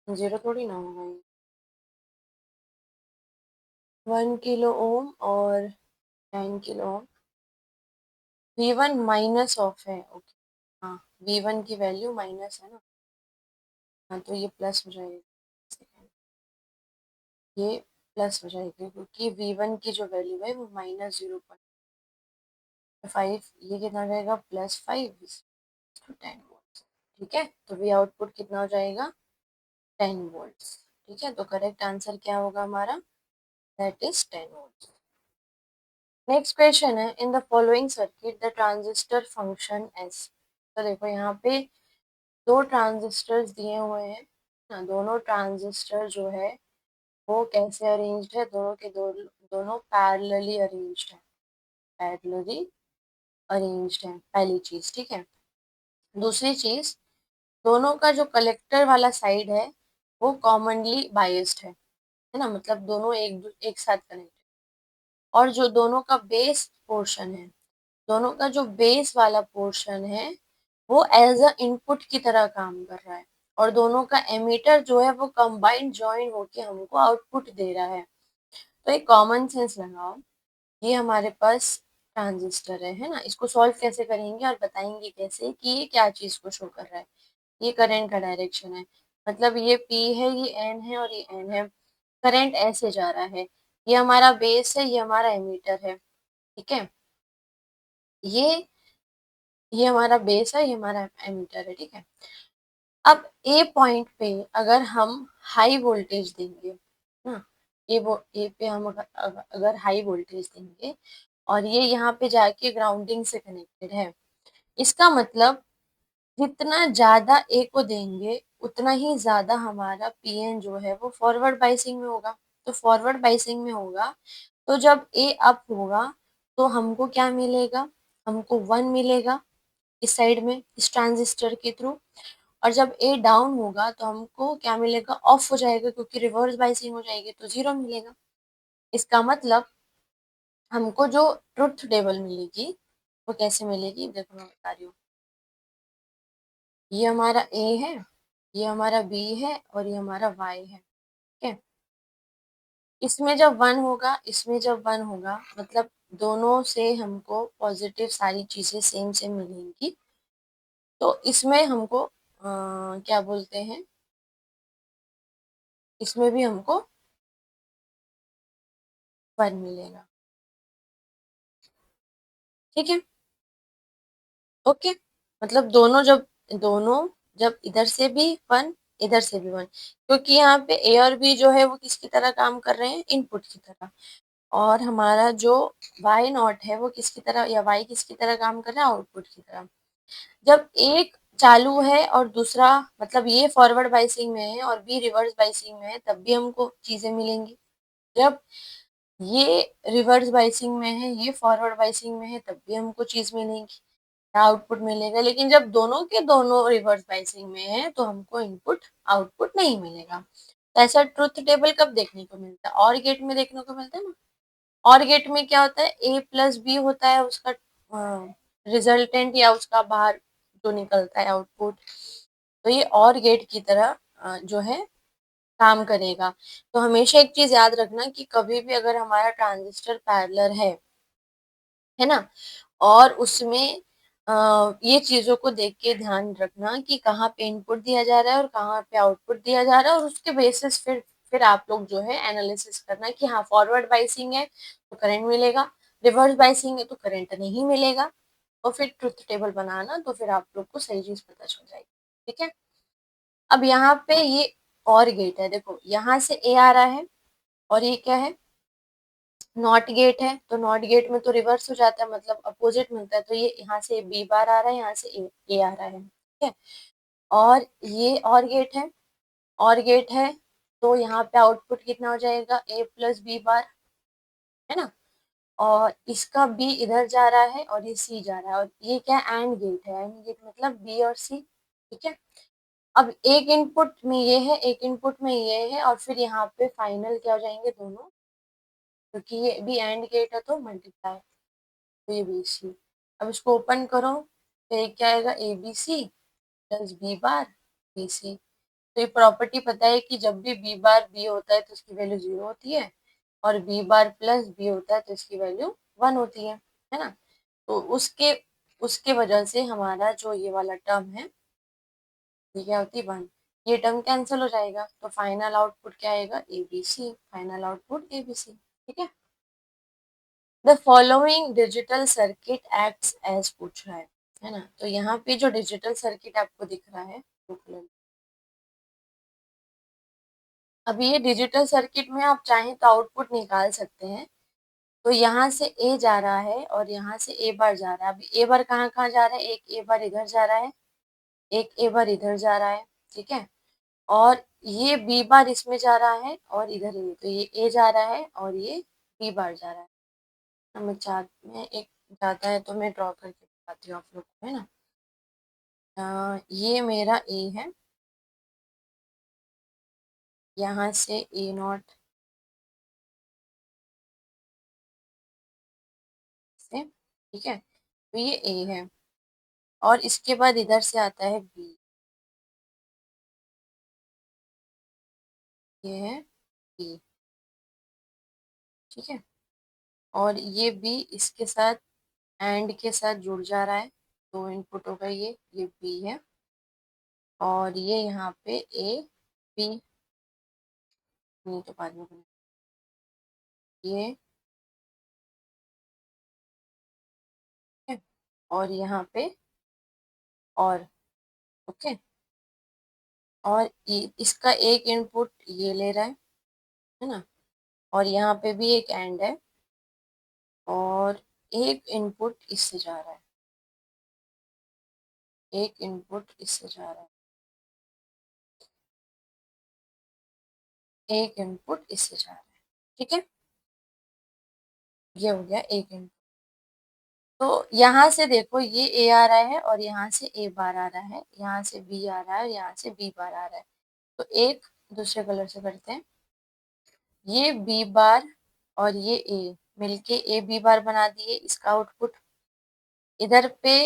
0 थोड़ी ना होगा ये। 1 किलो ओम और 10 kilo Om, V1 minus of है, ओके, हाँ V1 की वैल्यू माइनस है ना, हाँ तो ये प्लस हो जाएगा, ये प्लस हो जाएगी क्योंकि V1 की जो वैल्यू है वो -0.5, ये कितना हो जाएगा +5 to 10 वोल्ट। ठीक है, तो V आउटपुट कितना हो जाएगा 10 वोल्ट। ठीक है, तो करेक्ट आंसर क्या होगा हमारा, that is 10 volt. Next question है, in the following circuit the transistor function as. तो देखो यहाँ पे दो ट्रांजिस्टर्स दिए हुए हैं ना, दोनों ट्रांजिस्टर जो है वो कैसे अरेंज्ड है, दोनों के दोनों पैरेलली अरेंज्ड है, पैरेलली अरेंज्ड है, पहली चीज। ठीक है, दूसरी चीज, दोनों का जो कलेक्टर वाला साइड है वो कॉमनली बायस्ड है ना, मतलब दोनों एक साथ कनेक्ट, और जो दोनों का बेस पोर्शन है, दोनों का जो बेस वाला पोर्शन है वो एज अ इनपुट की तरह काम कर रहा है, और दोनों का एमीटर जो है वो कंबाइंड जॉइन होके हमको आउटपुट दे रहा है। तो एक कॉमन सेंस लगाओ, ये हमारे पास ट्रांजिस्टर है ना, इसको सॉल्व कैसे करेंगे और बताएंगे कैसे कि ये क्या चीज को शो कर रहा है। ये करंट का डायरेक्शन है, मतलब ये P है, ये N है और ये N है, करंट ऐसे जा रहा है, ये हमारा बेस है, ये हमारा एमीटर है। ठीक है, ये हमारा बेस है, ये हमारा एमीटर है। ठीक है, अब ए पॉइंट पे अगर हम हाई वोल्टेज देंगे ना, ए पे हम अगर हाई वोल्टेज देंगे और ये यहाँ पे जाके ग्राउंडिंग से कनेक्टेड है, इसका मतलब जितना ज्यादा ए को देंगे उतना ही ज्यादा हमारा पीएन जो है वो फॉरवर्ड बाइसिंग में होगा। तो फॉरवर्ड बाइसिंग में होगा, तो जब ए अप होगा तो हमको क्या मिलेगा, हमको 1 मिलेगा इस साइड में, इस ट्रांजिस्टर के थ्रू। और जब ए डाउन होगा तो हमको क्या मिलेगा, ऑफ हो जाएगा, क्योंकि रिवर्स बाइसिंग हो जाएगी तो 0 मिलेगा। इसका मतलब हमको जो ट्रुथ टेबल मिलेगी वो कैसे मिलेगी, देखो मैं बता रही हूँ, ये हमारा ए है, ये हमारा बी है और ये हमारा वाई है। ठीक है, इसमें जब 1 होगा, इसमें जब 1 होगा, मतलब दोनों से हमको पॉजिटिव सारी चीजें सेम सेम मिलेंगी, तो इसमें हमको क्या बोलते हैं, इसमें भी हमको 1 मिलेगा। ठीक है, ओके, मतलब दोनों जब इधर से भी 1, इधर से भी 1, क्योंकि यहाँ पे ए और बी जो है वो किसकी तरह काम कर रहे हैं, इनपुट की तरह, और हमारा जो वाई नॉट है वो किसकी तरह, या वाई किसकी तरह काम कर रहा है, आउटपुट की तरह। जब एक चालू है और दूसरा, मतलब ये फॉरवर्ड बाइसिंग में है और बी रिवर्स बाइसिंग में है, तब भी हमको चीजें मिलेंगी। जब ये रिवर्स बाइसिंग में है, ये फॉरवर्ड बाइसिंग में है, तब भी हमको चीज मिलेगी, आउटपुट मिलेगा। लेकिन जब दोनों के दोनों रिवर्स बाइसिंग में है तो हमको इनपुट आउटपुट नहीं मिलेगा। तो ऐसा ट्रुथ टेबल कब देखने को मिलता है, और गेट में देखने को मिलता है ना। और गेट में क्या होता है, ए प्लस बी होता है उसका रिजल्टेंट, या उसका बाहर जो निकलता है आउटपुट। तो ये और गेट की तरह जो है काम करेगा। तो हमेशा एक चीज याद रखना कि कभी भी अगर हमारा ट्रांजिस्टर पैरेलल है ना, और उसमें ये चीजों को देख के ध्यान रखना कि कहाँ पे इनपुट दिया जा रहा है और कहाँ पे आउटपुट दिया जा रहा है, और उसके बेसिस फिर आप लोग जो है एनालिसिस करना कि हाँ फॉरवर्ड बाइसिंग है तो करंट मिलेगा, रिवर्स बाइसिंग है तो करंट नहीं मिलेगा, और फिर ट्रुथ टेबल बनाना, तो फिर आप लोग को सही चीज पता चल जाएगी। ठीक है, अब यहाँ पे ये और गेट है, देखो यहाँ से ए आ रहा है और ये क्या है, नॉट गेट है, तो नॉट गेट में तो रिवर्स हो जाता है, मतलब अपोजिट मिलता है, तो ये यहाँ से बी बार आ रहा है, यहाँ से ए आ रहा है। ठीक है, और ये और गेट है, तो यहाँ पे आउटपुट कितना हो जाएगा, ए प्लस बी बार, है ना, और इसका बी इधर जा रहा है और ये सी जा रहा है, और ये क्या एंड गेट है, एंड गेट मतलब बी और सी। ठीक है, अब एक इनपुट में ये है, एक इनपुट में ये है, और फिर यहाँ पे फाइनल क्या हो जाएंगे दोनों, क्योंकि ये भी एंड गेट है तो मल्टीप्लाई, तो ये बी सी। अब इसको ओपन करो तो ये क्या आएगा, A B C plus B bar B C. तो ये प्रॉपर्टी पता है कि जब भी बी बार बी होता है तो उसकी वैल्यू 0 होती है, और बी बार प्लस बी होता है तो इसकी वैल्यू 1 होती है ना। तो उसके उसके वजह से हमारा जो ये वाला टर्म है ये क्या होती है, 1। ये टर्म कैंसिल हो जाएगा, तो फाइनल आउटपुट क्या आएगा, ABC, फाइनल आउटपुट ABC। ठीक है, the following digital circuit acts as पूछ रहा है ना। तो यहाँ पे जो डिजिटल सर्किट आपको दिख रहा है, अब ये डिजिटल सर्किट में आप चाहें तो आउटपुट निकाल सकते हैं। तो यहाँ से ए जा रहा है और यहाँ से ए बार जा रहा है। अब ए बार कहाँ कहाँ जा रहा है, एक ए बार इधर जा रहा है, एक ए बार इधर जा रहा है। ठीक है, और ये बी बार इसमें जा रहा है और इधर ही, तो ये ए जा रहा है और ये बी बार जा रहा है। मैं चार्ट में एक जाता है तो मैं ड्रॉ करके बताती हूँ आप लोग को, है ना। ये मेरा ए है, यहाँ से ए नॉट से, ठीक है, तो ये ए है और इसके बाद इधर से आता है बी, ये है बी। ठीक है, और ये बी इसके साथ एंड के साथ जुड़ जा रहा है, दो इनपुट होगा, ये बी है और ये यहाँ पे ए बी, नहीं तो बाद में बना, ये है और यहाँ पे और, ओके, और इसका एक इनपुट ये ले रहा है ना, और यहाँ पे भी एक एंड है और एक इनपुट इससे जा रहा है, एक इनपुट इससे जा रहा है, एक इनपुट इससे जा रहा है। ठीक है, ये हो गया एक इनपुट। तो यहाँ से देखो ये ए आ रहा है और यहाँ से ए बार आ रहा है, यहाँ से बी आ रहा है, यहाँ से बी बार आ रहा है। तो एक दूसरे कलर से करते हैं, ये बी बार और ये ए मिलके ए बी बार बना दिए, इसका आउटपुट इधर पे,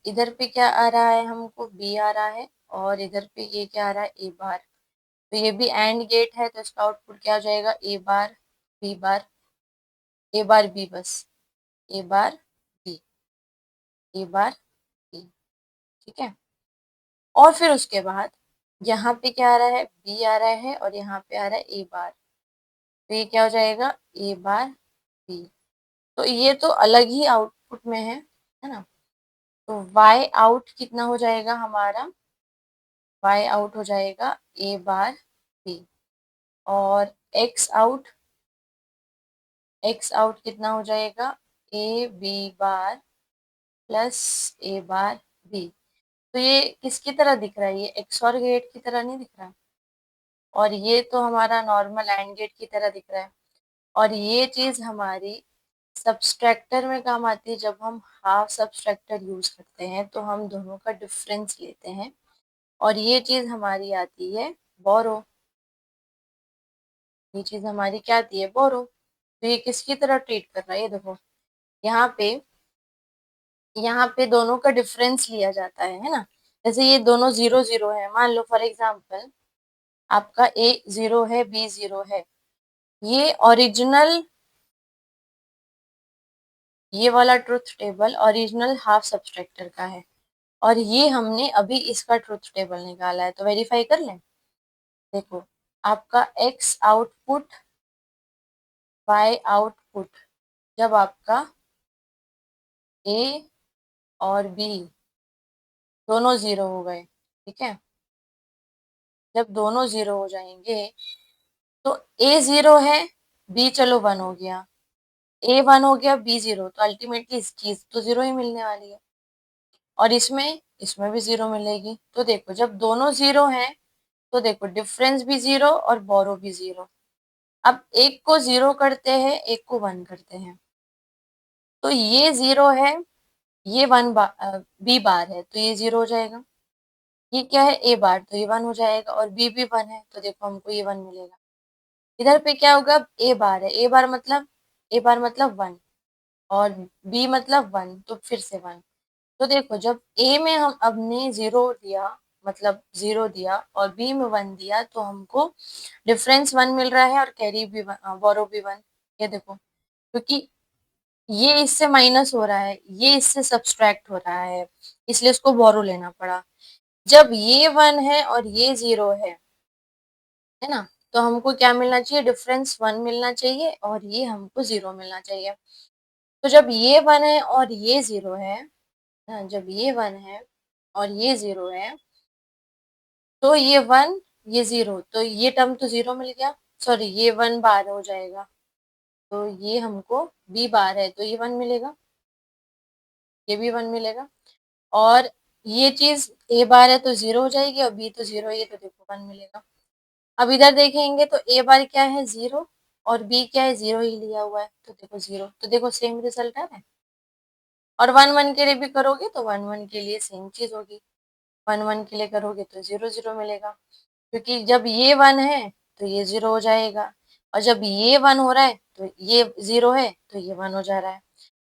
इधर पे क्या आ रहा है, हमको बी आ रहा है और इधर पे ये क्या आ रहा है, ए बार। तो ये भी एंड गेट है, तो इसका आउटपुट क्या हो जाएगा, a bar B bar, A bar B, बस ए बार बी, ए बार बी। ठीक है, और फिर उसके बाद यहाँ पे क्या आ रहा है, बी आ रहा है और यहाँ पे आ रहा है ए बार, तो ये क्या हो जाएगा, ए बार बी। तो ये तो अलग ही आउटपुट में है ना। तो वाई आउट कितना हो जाएगा हमारा, वाई आउट हो जाएगा ए बार बी, और एक्स आउट, एक्स आउट कितना हो जाएगा, a b bar plus a bar b. तो ये किसकी तरह दिख रहा है, ये एक्स और गेट की तरह नहीं दिख रहा, और ये तो हमारा नॉर्मल एंड गेट की तरह दिख रहा है। और ये चीज हमारी सब्सट्रैक्टर में काम आती है, जब हम हाफ सब्सट्रैक्टर यूज करते हैं तो हम दोनों का डिफरेंस लेते हैं, और ये चीज हमारी आती है बोरो, ये चीज हमारी क्या आती है, बोरो। तो ये किसकी तरह ट्रीट कर रहा है, ये देखो यहाँ पे, यहाँ पे दोनों का डिफरेंस लिया जाता है ना। जैसे ये दोनों 0 0 है, मान लो फॉर एग्जांपल आपका ए 0 है, बी 0 है, ये ओरिजिनल, ये वाला truth table original half subtractor का है, और ये हमने अभी इसका ट्रुथ टेबल निकाला है, तो वेरीफाई कर लें। देखो आपका एक्स आउटपुट वाई आउटपुट, जब आपका ए और बी दोनों 0 हो गए, ठीक है, जब दोनों 0 हो जाएंगे तो ए 0 है, बी चलो 1 हो गया, ए 1 हो गया, बी 0, तो अल्टीमेटली इस चीज तो 0 ही मिलने वाली है, और इसमें इसमें भी 0 मिलेगी। तो देखो जब दोनों 0 हैं तो देखो डिफरेंस भी 0 और बोरो भी 0। अब एक को 0 करते हैं, एक को 1 करते हैं, तो ये 0 है, ये 1 बार बी बार है तो ये 0 हो जाएगा, ये क्या है, ए बार, तो ये 1 हो जाएगा, और बी भी 1 है तो देखो हमको ये 1 मिलेगा। इधर पे क्या होगा, ए बार है, ए बार मतलब, ए बार मतलब 1 और बी मतलब 1, तो फिर से 1। तो देखो जब ए में हम अपने 0 दिया, मतलब 0 दिया, और बी में 1 दिया, तो हमको डिफरेंस 1 मिल रहा है और कैरी भी बोरो भी 1। ये देखो, क्योंकि ये इससे माइनस हो रहा है, ये इससे सब्सट्रैक्ट हो रहा है, इसलिए इसको बोरो लेना पड़ा। जब ये 1 है और ये 0 है ना, तो हमको क्या मिलना चाहिए, डिफरेंस 1 मिलना चाहिए और ये हमको 0 मिलना चाहिए। तो जब ये 1 है और ये 0 है, जब ये 1 है और ये 0 है, तो ये 1 ये 0, तो ये टर्म तो 0 मिल गया, सॉरी ये 1 बार हो जाएगा, तो ये हमको b बार है तो ये 1 मिलेगा, ये भी 1 मिलेगा। और ये चीज a बार है तो 0 हो जाएगी और b तो 0 है तो देखो 1 मिलेगा। अब इधर देखेंगे तो a बार क्या है 0 और b क्या है 0 ही लिया हुआ है तो देखो 0, तो देखो सेम रिजल्ट आ रहा है। और 1 1 के लिए भी करोगे तो 1 1 के लिए सेम चीज होगी, 1 1 के लिए करोगे तो 0 0 मिलेगा, क्योंकि जब ये 1 है तो ये 0 हो जाएगा और जब ये 1 हो रहा है तो ये 0 है तो ये 1 हो जा रहा है।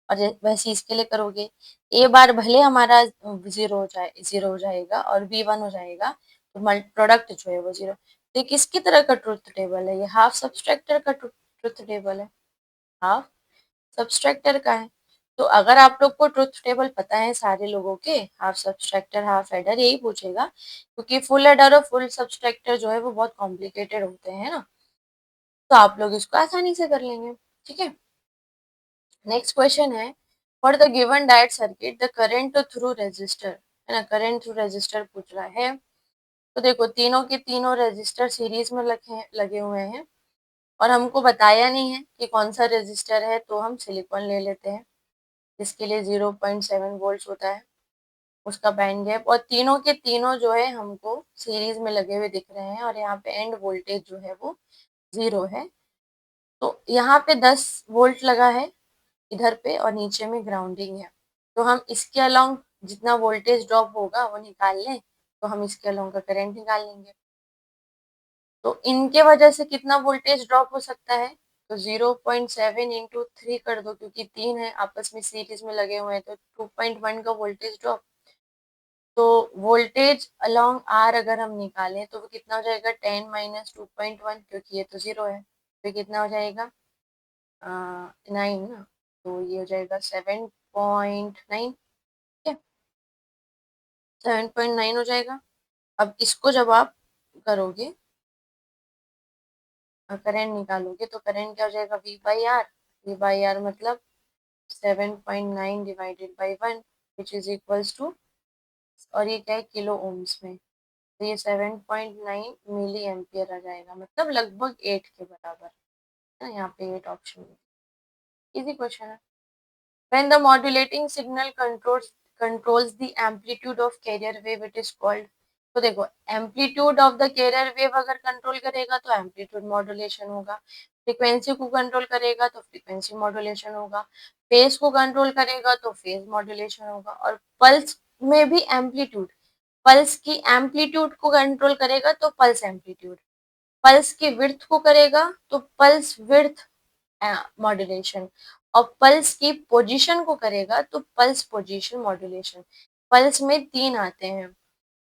और वैसे इसके लिए करोगे, ए बार भले हमारा 0 हो जाएगा और बी 1 हो जाएगा, तो प्रोडक्ट जो है वो 0। तो ये किसकी तरह का ट्रुथ टेबल है, ये हाफ सब्सट्रैक्टर का ट्रुथ टेबल है, हाफ सब्सट्रैक्टर का है। तो अगर आप लोग को ट्रुथ टेबल पता है सारे लोगों के, हाफ सब्सट्रैक्टर हाफ एडर यही पूछेगा, क्योंकि फुल एडर और फुल सब्सट्रैक्टर जो है वो बहुत कॉम्प्लिकेटेड होते हैं ना, तो आप लोग इसको आसानी से कर लेंगे। ठीक है, नेक्स्ट क्वेश्चन है, for the given diode circuit the current through resistor, है ना, करंट थ्रू रेजिस्टर पूछ रहा है। तो देखो तीनों के तीनों रेजिस्टर सीरीज में लगे हुए हैं और हमको बताया नहीं है कि कौन सा रेजिस्टर है, तो हम सिलिकॉन ले लेते हैं जिसके लिए 0.7 वोल्ट होता है उसका बैंड गैप, और तीनों के तीनों जो है हमको सीरीज में लगे हुए दिख रहे हैं और यहाँ पे एंड वोल्टेज जो है वो 0 है। तो यहाँ पे 10 वोल्ट लगा है इधर पे और नीचे में ग्राउंडिंग है, तो हम इसके अलोंग जितना वोल्टेज ड्रॉप होगा वो निकाल लें, तो हम इसके अलोंग का करंट निकाल लेंगे। तो इनके वजह से कितना वोल्टेज ड्रॉप हो सकता है, तो 0.7 इंटू 3 कर दो, क्योंकि तीन है आपस में सीरीज में लगे हुए हैं, तो 2.1 का वोल्टेज ड्रॉप। तो वोल्टेज अलोंग आर अगर हम निकालें तो वो कितना हो जाएगा, 10 माइनस 2.1, क्योंकि ये तो 0 है, तो कितना हो जाएगा 9 ना, तो ये हो जाएगा 7.9। ठीक है, 7.9 हो जाएगा। अब इसको जब आप करोगे, करंट निकालोगे, तो करंट क्या हो जाएगा, वी बाई आर मतलब 7.9 divided by 1 which is equals to, और ये क्या है किलो ओम्स में, तो ये 7.9 मिली एम्पियर आ जाएगा, मतलब लगभग 8 के बराबर है ना, यहाँ पे 8 ऑप्शन में। इजी क्वेश्चन है। When the modulating signal controls the amplitude of carrier wave, it is called। तो देखो amplitude of the carrier wave अगर कंट्रोल करेगा तो एम्पलीट्यूड मॉड्यूलेशन होगा, फ्रीक्वेंसी को कंट्रोल करेगा तो फ्रीक्वेंसी मॉड्यूलेशन होगा, फेज को कंट्रोल करेगा तो फेज मॉड्यूलेशन होगा, और पल्स में भी एम्पलीट्यूड, पल्स की एम्पलीट्यूड को कंट्रोल करेगा तो पल्स एम्पलीट्यूड, पल्स की विड्थ को करेगा तो पल्स विड्थ मॉड्यूलेशन, और पल्स की पोजीशन को करेगा तो पल्स पोजीशन मॉड्यूलेशन। पल्स में तीन आते हैं,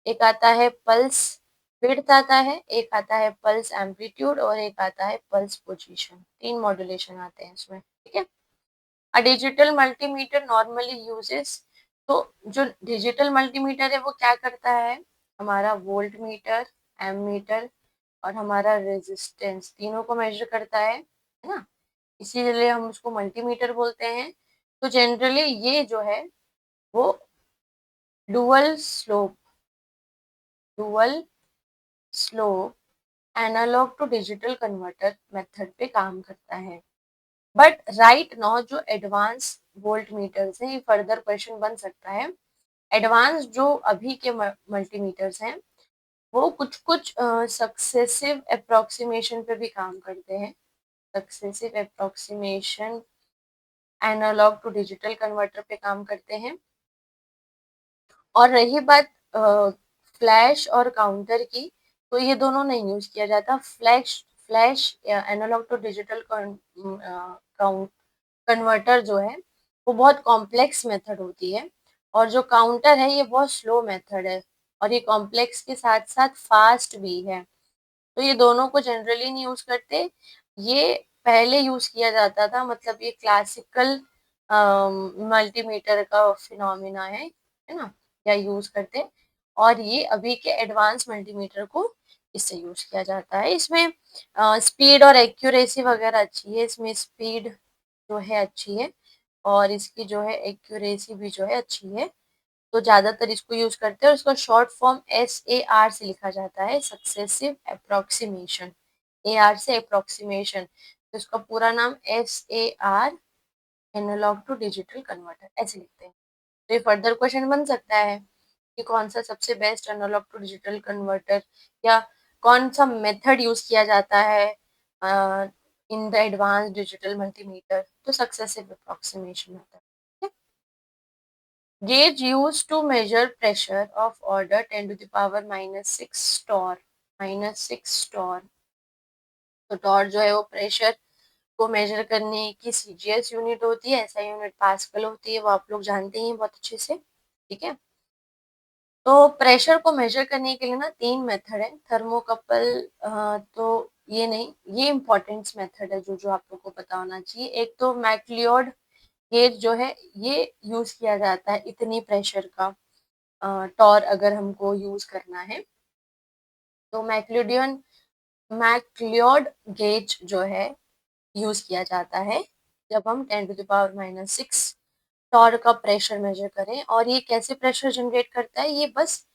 एक आता है पल्स विड्थ आता है, एक आता है पल्स एम्पलीट्यूड और एक आता है पल्स पोजीशन, तीन मॉड्यूलेशन आते हैं इसमें। ठीक है, a digital multimeter normally uses, तो जो डिजिटल मल्टीमीटर है वो क्या करता है, हमारा वोल्ट मीटर, एम मीटर और हमारा रेजिस्टेंस तीनों को मेजर करता है ना, इसीलिए हम उसको मल्टीमीटर बोलते हैं। तो जनरली ये जो है वो dual slope, dual slope analog to digital converter method पे काम करता है। बट राइट नाउ जो एडवांस वोल्ट मीटर्स हैं, ये फर्दर क्वेश्चन बन सकता है, एडवांस जो अभी के मल्टीमीटर्स हैं वो कुछ कुछ सक्सेसिव अप्रोक्सीमेशन पे भी काम करते हैं, successive approximation analog to digital converter पे काम करते हैं। और रही बात फ्लैश और काउंटर की, तो ये दोनों नहीं यूज किया जाता। Flash flash analog to digital converter जो है वो बहुत कॉम्प्लेक्स मेथड होती है, और जो काउंटर है ये बहुत स्लो मेथड है, और ये कॉम्प्लेक्स के साथ साथ फास्ट भी है, तो ये दोनों को जनरली नहीं यूज करते। ये पहले यूज किया जाता था, मतलब ये क्लासिकल मल्टीमीटर का फिनोमिना है ना, या यूज करते। और ये अभी के एडवांस मल्टीमीटर को इससे यूज किया जाता है। इसमें स्पीड और एक्यूरेसी वगैरह अच्छी है, इसमें स्पीड जो है अच्छी है और इसकी जो है एक्यूरेसी भी जो है अच्छी है। तो ज़्यादातर इसको यूज़ करते हैं और इसका शॉर्ट फॉर्म SAR से लिखा जाता है, सक्सेसिव अप्रॉक्सीमेशन। AR से अप्रॉक्सीमेशन, तो इसका पूरा नाम SAR, analog to digital converter, ऐसे लिखते हैं। तो ये फर्दर क्वेश्चन बन सकता है कि कौन सा सबसे best analog to digital converter या कौन सा मेथड यूज किया जाता है in the advance digital multimeter, तो successive approximation method. Gauge used to measure pressure of order 10 to the power -6 torr, -6 torr। तो टॉर जो है वो प्रेशर को मेजर करने की सीजीएस यूनिट होती है, ऐसा यूनिट पास्कल होती है, वो आप लोग जानते ही हैं बहुत अच्छे से, ठीक है। तो प्रेशर को मेजर करने के लिए ना 3 मेथड है, थर्मोकपल, तो ये नहीं, ये इम्पोर्टेंट मेथड है जो जो आप लोग को पता होना चाहिए। एक तो मैक्लियोड गेज जो है ये यूज किया जाता है इतनी प्रेशर का टॉर अगर हमको यूज करना है, तो मैक्लियोड गेज जो है यूज किया जाता है जब हम 10 टू द पावर -6 टॉर का प्रेशर मेजर करें। और ये कैसे प्रेशर जनरेट करता है, ये बस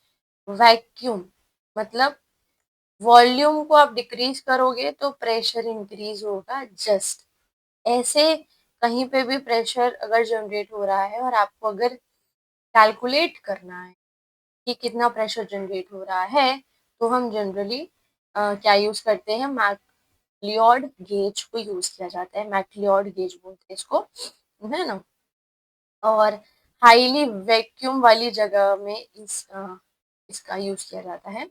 वैक्यूम, मतलब वॉल्यूम को आप डिक्रीज करोगे तो प्रेशर इंक्रीज होगा, जस्ट ऐसे कहीं पे भी प्रेशर अगर जनरेट हो रहा है और आपको अगर कैलकुलेट करना है कि कितना प्रेशर जनरेट हो रहा है, तो हम जनरली क्या यूज करते हैं, मैक्लियोड गेज को यूज किया जाता है, मैक्लियोड गेज बोलते हैं इसको, है ना। और हाईली वैक्यूम वाली जगह में इसका यूज किया जाता है।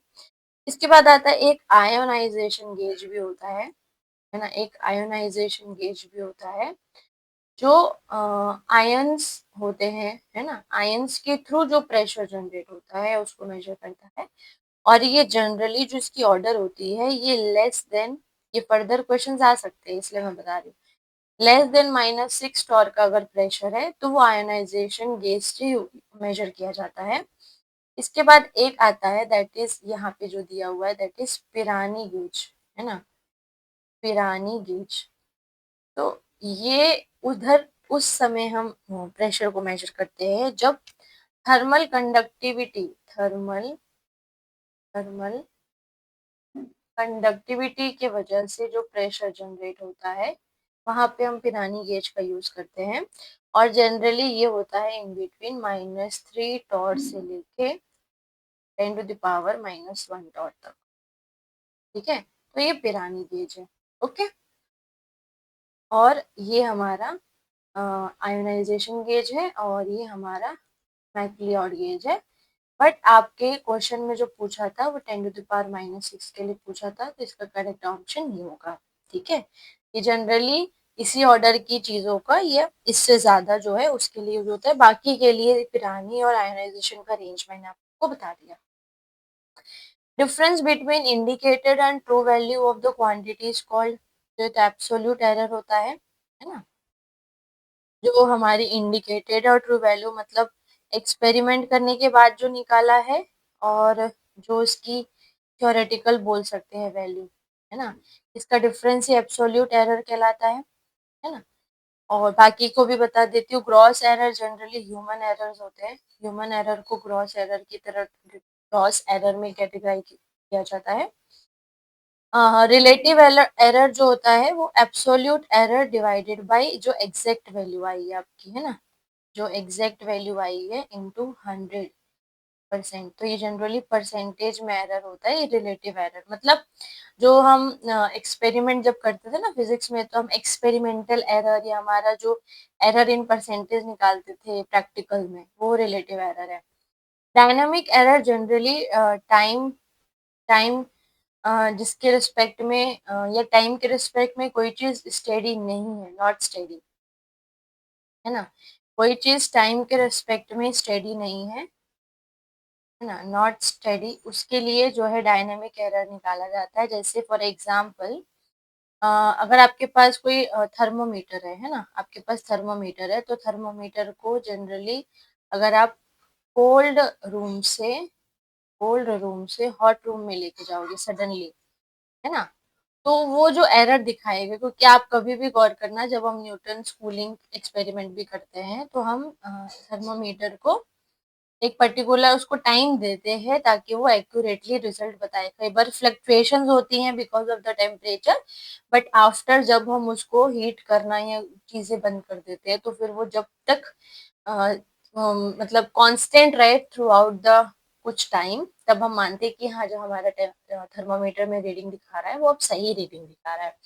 इसके बाद आता है एक आयोनाइजेशन गेज भी होता है ना, एक आयोनाइजेशन गेज भी होता है जो आयंस होते हैं, है ना, आयंस के थ्रू जो प्रेशर जनरेट होता है उसको मेजर करता है। और ये जनरली जो इसकी ऑर्डर होती है ये लेस देन, ये फर्दर क्वेश्चंस आ सकते हैं इसलिए मैं बता रही हूँ, लेस देन -6 टॉर का अगर प्रेशर है तो वो आयोनाइजेशन गेज से मेजर किया जाता है। इसके बाद एक आता है दैट इज यहाँ पे जो दिया हुआ है दैट इज पिरानी गेज, है ना, पिरानी गेज। तो ये उधर उस समय हम प्रेशर को मेजर करते हैं जब थर्मल कंडक्टिविटी, थर्मल कंडक्टिविटी के वजह से जो प्रेशर जनरेट होता है वहां पे हम पिरानी गेज का यूज करते हैं। और जनरली ये होता है इन बिटवीन -3 टॉर से लेके 10 टू द पावर -1 टॉर तक, ठीक है। तो ये पिरानी गेज है, ओके। और ये हमारा आयोनाइजेशन गेज है और ये हमारा मैक्लियोड गेज है। बट आपके क्वेश्चन में जो पूछा था वो 10 टू द पावर -6 के लिए पूछा था, तो इसका करेक्ट ऑप्शन ये होगा, ठीक है। ये जनरली इसी ऑर्डर की चीजों का या इससे ज्यादा जो है उसके लिए यूज होता है, बाकी के लिए पिरानी और आयोनाइजेशन का रेंज मैंने आपको बता दिया। Difference between indicated and true value of the quantity is called, जो एक एब्सोल्यूट एरर होता है ना, जो हमारी इंडिकेटेड और ट्रू वैल्यू मतलब एक्सपेरिमेंट करने के बाद जो निकाला है और जो इसकी थ्योरेटिकल बोल सकते हैं वैल्यू, है ना, इसका डिफरेंस ही एब्सोल्यूट एरर कहलाता है ना। और बाकी को भी बता देती हूँ, gross error generally human errors होते हैं, ह्यूमन एरर को ग्रॉस एरर की तरह ग्रॉस एरर में कैटेगराइज किया जाता है। रिलेटिव एरर जो होता है वो एब्सोल्यूट एरर डिवाइडेड बाय जो एग्जैक्ट वैल्यू आई है आपकी, है ना, जो एग्जैक्ट वैल्यू आई है इनटू 100%। तो ये जनरली परसेंटेज में एरर होता है, ये रिलेटिव एरर मतलब जो हम एक्सपेरिमेंट जब करते थे ना फिजिक्स में, तो हम एक्सपेरिमेंटल एरर या हमारा जो एरर इन परसेंटेज निकालते थे प्रैक्टिकल में, वो रिलेटिव एरर है। Dynamic error generally time time जिसके रिस्पेक्ट में या टाइम के रिस्पेक्ट में कोई चीज स्टेडी नहीं है, नॉट स्टेडी, है ना, कोई चीज टाइम के रिस्पेक्ट में स्टेडी नहीं है ना, नॉट स्टेडी, उसके लिए जो है डायनेमिक एरर निकाला जाता है। जैसे फॉर एग्जांपल अगर आपके पास कोई थर्मोमीटर है ना, आपके पास थर्मोमीटर है, तो थर्मोमीटर को जनरली अगर आप कोल्ड रूम से कोल्ड रूम से हॉट रूम में लेके जाओगे सडनली, है ना, तो वो जो एरर दिखाएगा, क्योंकि आप कभी भी गौर करना जब हम न्यूटन कूलिंग एक्सपेरिमेंट भी करते हैं तो हम थर्मोमीटर को एक पर्टिकुलर उसको टाइम देते हैं ताकि वो एक्यूरेटली रिजल्ट बताए। कई बार फ्लक्चुएशंस होती हैं because of the temperature, but after जब हम उसको हीट करना या चीजें बंद कर देते हैं तो फिर वो जब तक मतलब कांस्टेंट रहे थ्रू आउट द कुछ टाइम, तब हम मानते हैं कि हाँ जो हमारा थर्मामीटर में रीडिंग दिखा रहा है वो अब सही रीडिंग दिखा रहा है।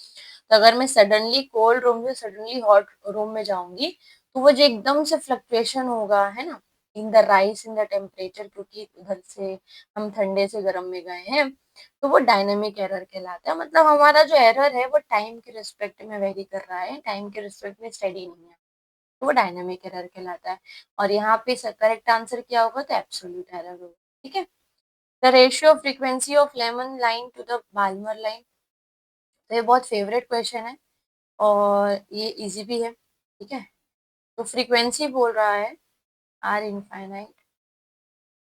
तो अगर मैं सडनली कोल्ड रूम से सडनली हॉट रूम में जाऊंगी तो वो जो एकदम से फ्लक्चुएशन होगा, है ना, in the rise in the temperature, क्योंकि उधर से हम ठंडे से गर्म में गए हैं, तो वो डायनेमिक एरर कहलाता है। मतलब हमारा जो एरर है वो टाइम के रिस्पेक्ट में वेरी कर रहा है, टाइम के रिस्पेक्ट में स्टेडी नहीं है, तो वो डायनेमिक एरर कहलाता है। और यहाँ पे करेक्ट आंसर क्या होगा, तो एब्सोल्यूट एरर होगा। ठीक है। The ratio of frequency of Lyman line to the Balmer line, तो ये बहुत फेवरेट क्वेश्चन है और ये इजी भी है। ठीक है। तो फ्रीक्वेंसी बोल रहा है R infinite,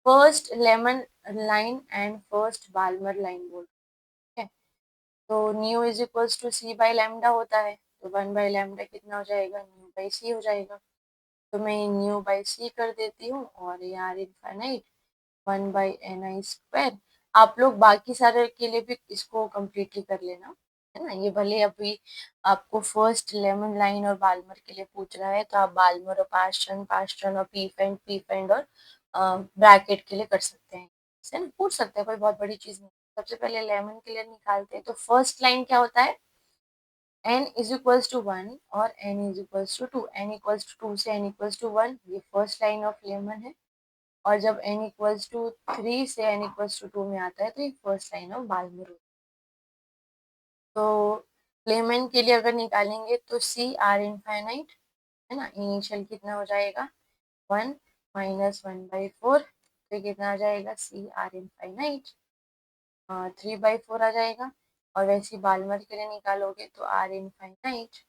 first Lyman line and first Balmer line बोल रहा है। तो nu is equals to c by lambda होता है, तो 1/λ कितना हो जाएगा, न्यू बाई सी हो जाएगा। तो मैं न्यू बाई सी कर देती हूँ और ये आर इनफाइनाइट 1/ni²। आप लोग बाकी सारे के लिए भी इसको कम्प्लीटली कर लेना, है ना। ये भले अभी आपको फर्स्ट लेमन लाइन और बाल्मर के लिए पूछ रहा है, तो आप बाल्मर और पास्टन और पी फेंड और ब्रैकेट के लिए कर सकते हैं, है ना, पूछ सकते हैं, कोई बहुत बड़ी चीज नहीं। सबसे पहले लेमन के लिए निकालते हैं, तो फर्स्ट लाइन क्या होता है, n इज इक्वल्स टू 1 और n is equals to 2, n equals to 2 से n इक्वल्स टू 1, ये फर्स्ट लाइन ऑफ लेमन है। और जब n इक्वल्स टू 3 से n इक्वल्स टू 2 में आता है तो ये फर्स्ट लाइन ऑफ बाल्मर। तो लेमन के लिए अगर निकालेंगे तो सी आर इनफाइनाइट, है ना, इनिशियल कितना हो जाएगा 1 माइनस 1/4, तो कितना आ जाएगा सी आर इनफाइनाइट 3/4 आ जाएगा। और वैसे ही बाल्मर के लिए निकालोगे तो R infinite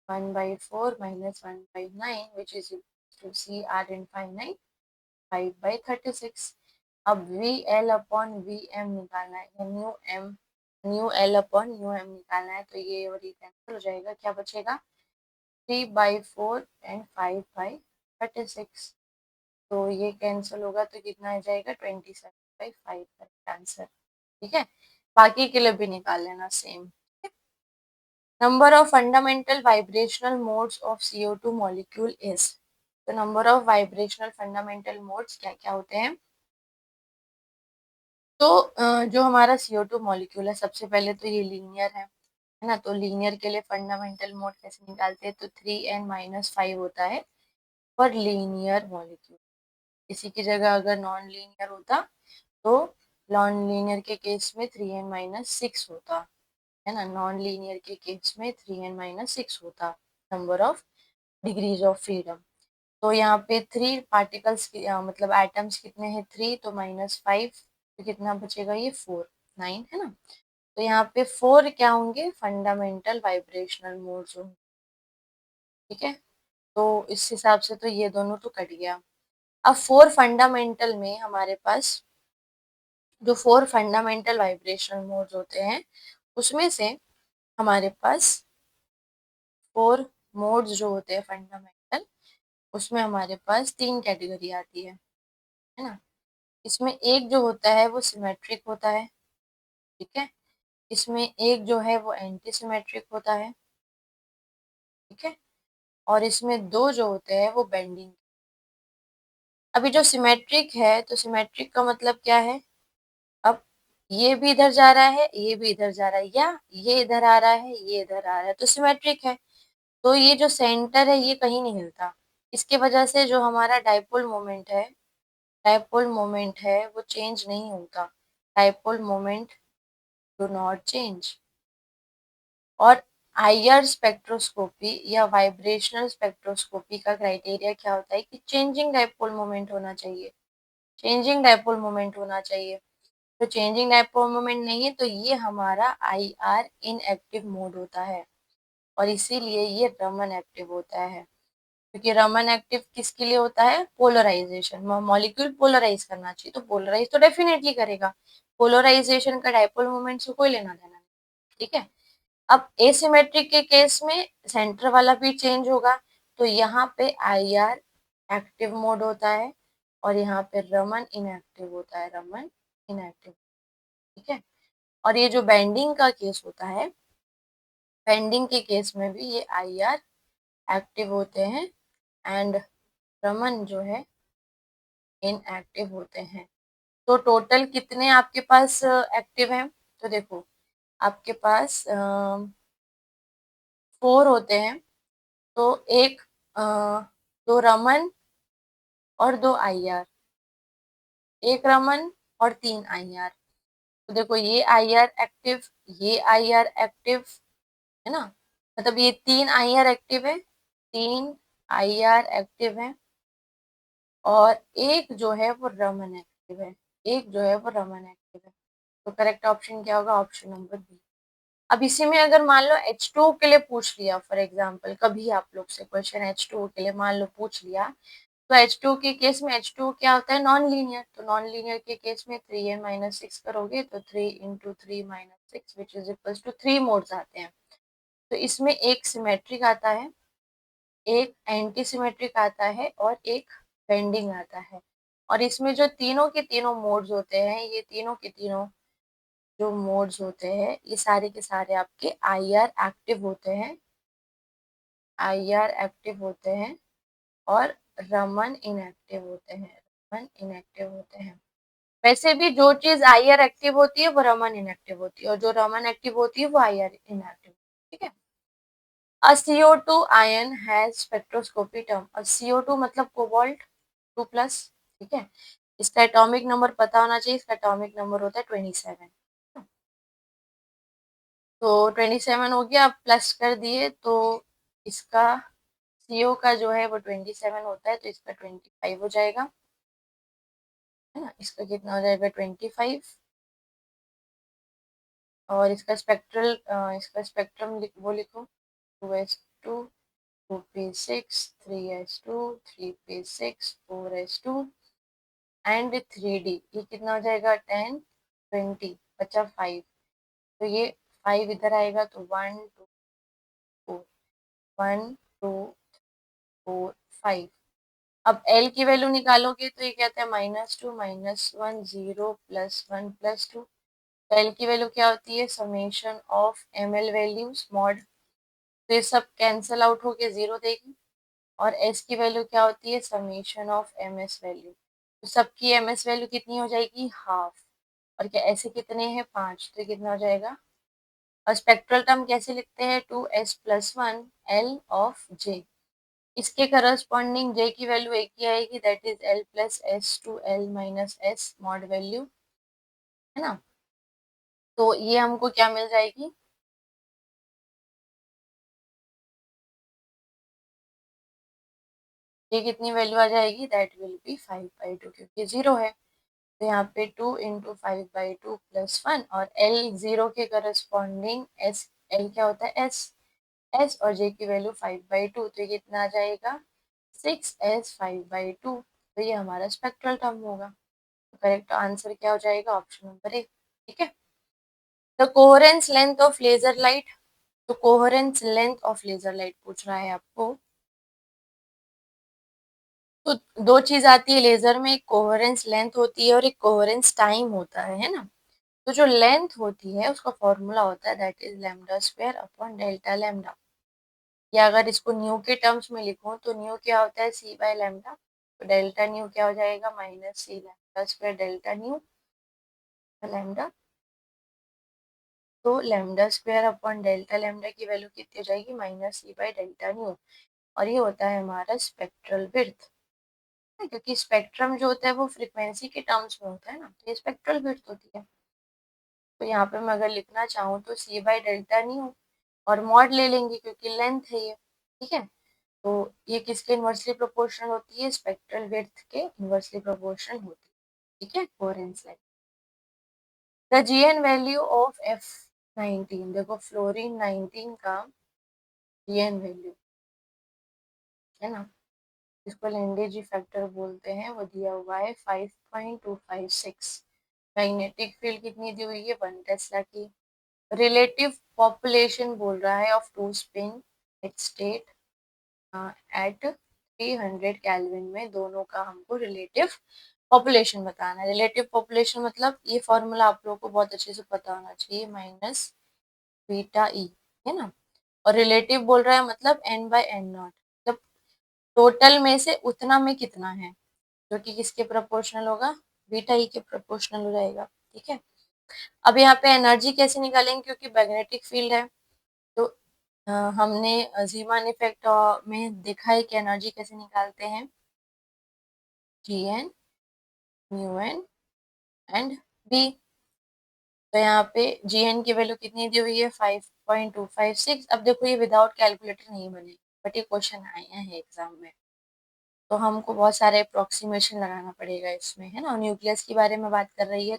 1/4 minus 1/9 which is to C R infinite 5/36। अब v L upon v M निकालना है, या nu L upon nu M निकालना है, तो ये और ये कैंसिल हो जाएगा, क्या बचेगा 3/4 एंड 5/36। तो ये कैंसिल होगा तो कितना आ जाएगा 27/5 का आंसर। ठीक है। बाकी के लिए भी निकाल लेना same. Number of fundamental vibrational modes of CO2 molecule is, तो number of vibrational fundamental modes क्या क्या होते हैं। तो जो हमारा CO2 मॉलिक्यूल है, सबसे पहले तो ये लीनियर है ना, तो लीनियर के लिए फंडामेंटल मोड कैसे निकालते हैं, तो 3n-5 होता है पर लीनियर मॉलिक्यूल। इसी की जगह अगर नॉन लीनियर होता तो नॉन लीनियर के केस में 3n-6 होता, है ना, नॉन लीनियर के केस में 3n-6 होता number of degrees of freedom. तो यहाँ पे 3 पार्टिकल्स मतलब एटम्स कितने हैं 3, तो -5, तो कितना बचेगा ये 4, 9, है ना। तो यहाँ पे 4 क्या होंगे, फंडामेंटल वाइब्रेशनल मोड्स होंगे। ठीक है। तो इस हिसाब से तो ये दोनों तो कट गया। अब 4 फंडामेंटल में हमारे पास जो 4 फंडामेंटल वाइब्रेशनल मोड्स होते हैं उसमें से हमारे पास 4 मोड्स जो होते हैं फंडामेंटल, उसमें हमारे पास 3 कैटेगरी आती है ना। इसमें एक जो होता है वो सिमेट्रिक होता है। ठीक है। इसमें एक जो है वो एंटी सिमेट्रिक होता है। ठीक है। और इसमें दो जो होते हैं वो बेंडिंग। अभी जो सिमेट्रिक है, तो सिमेट्रिक का मतलब क्या है, अब ये भी इधर जा रहा है, ये भी इधर जा रहा है, या ये इधर आ रहा है, ये इधर आ रहा है, तो सिमेट्रिक है। तो ये जो सेंटर है ये कहीं नहीं हिलता। इसके वजह से जो हमारा डाइपोल मोमेंट है वो चेंज नहीं होता। Dipole moment do not change. और आईआर स्पेक्ट्रोस्कोपी या वाइब्रेशनल स्पेक्ट्रोस्कोपी का क्राइटेरिया क्या होता है कि चेंजिंग डाइपोल मोमेंट होना चाहिए, चेंजिंग डाइपोल मोमेंट होना चाहिए। तो चेंजिंग डाइपोल मोमेंट नहीं है तो ये हमारा आईआर इनएक्टिव मोड होता है और इसीलिए ये रमन एक्टिव होता है। क्योंकि रमन एक्टिव किसके लिए होता है? पोलराइजेशन, मॉलिक्यूल पोलराइज करना चाहिए, तो पोलराइज तो डेफिनेटली करेगा, पोलराइजेशन का डायपोल मोमेंट से कोई लेना देना नहीं, ठीक है। अब एसिमेट्रिक के केस में सेंटर वाला भी चेंज होगा, तो यहाँ पे आई आर एक्टिव मोड होता है और यहाँ पे रमन इनएक्टिव होता है, रमन इनएक्टिव, ठीक है। और ये जो बेंडिंग का केस होता है, बेंडिंग के केस में भी ये आई आर एक्टिव होते हैं एंड रमन जो है इनएक्टिव होते हैं। तो टोटल कितने आपके पास एक्टिव हैं? तो देखो आपके पास 4 होते हैं, तो एक दो रमन और 2 आई आर, एक रमन और 3 आई आर। तो देखो ये आई आर एक्टिव, ये आई आर एक्टिव, है ना, मतलब ये 3 आई आर एक्टिव है, 3 आई आर एक्टिव है और एक जो है वो रमन एक्टिव है, एक जो है वो रमन एक्टिव है। तो करेक्ट ऑप्शन क्या होगा? Option number B. अब इसी में अगर मान लो H2O के लिए पूछ लिया, फॉर एग्जांपल कभी आप लोग से क्वेश्चन H2O के लिए मान लो पूछ लिया, तो H2O के केस में H2O क्या होता है? Non linear. तो नॉन लीनियर के केस में 3n-6 करोगे तो 3 × 3 - 6 which is equals to 3 modes आते हैं। तो इसमें एक सिमेट्रिक आता है, एक एंटी सिमेट्रिक आता है और एक बेंडिंग आता है। और इसमें जो तीनों के तीनों मोड्स होते हैं, ये तीनों के तीनों जो मोड्स होते हैं, ये सारे के सारे आपके आई आर एक्टिव होते हैं, आई आर एक्टिव होते हैं और रमन इनएक्टिव होते हैं, रमन इनएक्टिव होते हैं। वैसे भी जो चीज आई आर एक्टिव होती है वो रमन इनएक्टिव होती है और जो रमन एक्टिव होती है वो आई आर इनएक्टिव, ठीक है। A CO2 ion has spectroscopy term। अब CO2 मतलब कोबाल्ट 2+, ठीक है। इसका एटॉमिक नंबर पता होना चाहिए, इसका एटॉमिक नंबर होता है 27। तो 27 हो गया, अब प्लस कर दिए तो इसका CO का जो है वो 27 होता है, तो इसका 25 हो जाएगा, है ना। इसका कितना हो जाएगा? 25। और इसका स्पेक्ट्रल इसका स्पेक्ट्रम वो लिखो, 2s2 2p6 3s2 3p6 4s2 and 3d। ये कितना हो जाएगा? 10 20 बचा 5, तो ये 5 इधर आएगा, तो 1 2 4 1 2 4 5। अब L की वैल्यू निकालोगे तो ये कहते हैं -2 -1 0 +1 +2। एल की वैल्यू क्या होती है? Summation of ml values mod, तो ये सब कैंसल आउट होके 0 देगी। और एस की वैल्यू क्या होती है? Summation of M S value, तो सबकी एम एस वैल्यू कितनी हो जाएगी? हाफ। और क्या ऐसे कितने हैं? 5, तो कितना हो जाएगा? और स्पेक्ट्रल टर्म कैसे लिखते हैं? 2s+1 L of J। इसके करस्पॉन्डिंग J की वैल्यू एक ही आएगी, that is L+S2L-S mod value, है ना। तो ये हमको क्या मिल जाएगी? ये कितनी वैल्यू आ जाएगी? दैट विल बी 5/2, क्योंकि 0 है। तो यहाँ पे 2 × 5/2 +1 और L 0 के करस्पॉन्डिंग S, L क्या होता है? S, S और J की वैल्यू 5/2, तो ये कितना आ जाएगा? 6s 5/2। तो ये हमारा स्पेक्ट्रल टर्म होगा। तो करेक्ट आंसर क्या हो जाएगा? ऑप्शन नंबर ए, ठीक है। The coherence length of laser light, तो coherence length of laser light पूछ रहा है आपको। तो दो चीज आती है लेजर में, एक कोहेरेंस लेंथ होती है और एक कोहेरेंस टाइम होता है ना। तो जो लेंथ होती है उसका फॉर्मूला होता है, दैट इज λ² / डेल्टा λ। या अगर इसको न्यू के टर्म्स में लिखूं तो न्यू क्या होता है? c/λ। तो डेल्टा न्यू क्या हो जाएगा? -c λ² delta nu λ। तो λ² / डेल्टा की वैल्यू कितनी हो जाएगी? -c/डेल्टा न्यू। और ये होता है हमारा स्पेक्ट्रल विड्थ, क्योंकि स्पेक्ट्रम जो होता है वो फ्रीक्वेंसी के टर्म्स में होता है ना, तो ये स्पेक्ट्रल विड्थ होती है। तो यहाँ पे मैं अगर लिखना चाहूँ तो c/डेल्टा न्यू और मॉड ले लेंगे क्योंकि लेंथ है ये, ठीक है। तो ये किसके इनवर्सली प्रोपोर्शनल होती है? स्पेक्ट्रल विड्थ के इनवर्सली प्रोपोर्शनल होती है, ठीक है, coherence line. The GN value of F19, देखो फ्लोरीन 19 का जीएन वैल्यू, है ना। इसको लैंडेजी फैक्टर बोलते हैं, वो दिया हुआ है 5.256। मैग्नेटिक फील्ड कितनी दी हुई है, 1 टेस्ला की। रिलेटिव पॉपुलेशन बोल रहा है of two spin at state at 300 kelvin में, दोनों का हमको रिलेटिव पॉपुलेशन बताना है। रिलेटिव पॉपुलेशन मतलब ये फॉर्मूला आप लोगों को बहुत अच्छे से पता होना चाहिए, माइनस बीटा ई, है ना। और रिलेटिव बोल रहा है मतलब n बाय n नॉट, मतलब टोटल में से उतना में कितना है, जो कि किसके प्रोपोर्शनल होगा, बीटा ई के प्रोपोर्शनल हो जाएगा। ठीक है, अब यहाँ पे एनर्जी कैसे निकालेंगे, क्योंकि मैग्नेटिक फील्ड है तो हमने जीमान इफेक्ट में देखा है कि एनर्जी कैसे निकालते हैं, g n mu n and B. तो यहाँ पे जी एन की वैल्यू कितनी दी हुई है, 5.256। अब देखो ये विदाउट कैलकुलेटर नहीं बने, बट ये क्वेश्चन आए हैं एग्जाम में, तो हमको बहुत सारे अप्रोक्सीमेशन लगाना पड़ेगा इसमें, है ना। न्यूक्लियस के बारे में बात कर रहे हैं,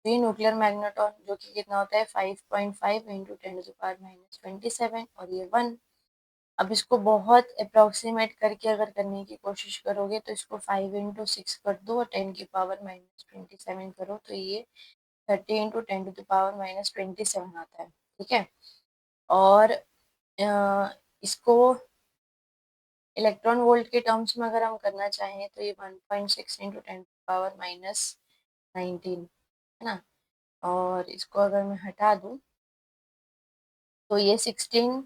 तो ये न्यूक्लियर मैग्नेट्रॉन जो कि कितना होता है 5.5 इंटू 10⁻⁻27 और ये 1। अब इसको बहुत अप्रोक्सीमेट करके अगर करने की कोशिश करोगे तो इसको 5 इंटू 6 कर दो और 10⁻⁻27 करो, तो ये 30 इंटू 10⁻⁻27 आता है। ठीक है, और इसको इलेक्ट्रॉन वोल्ट के टर्म्स में अगर हम करना चाहें तो ये 1.6 इंटू 10⁻⁻19 है ना। और इसको अगर मैं हटा दूं तो ये 16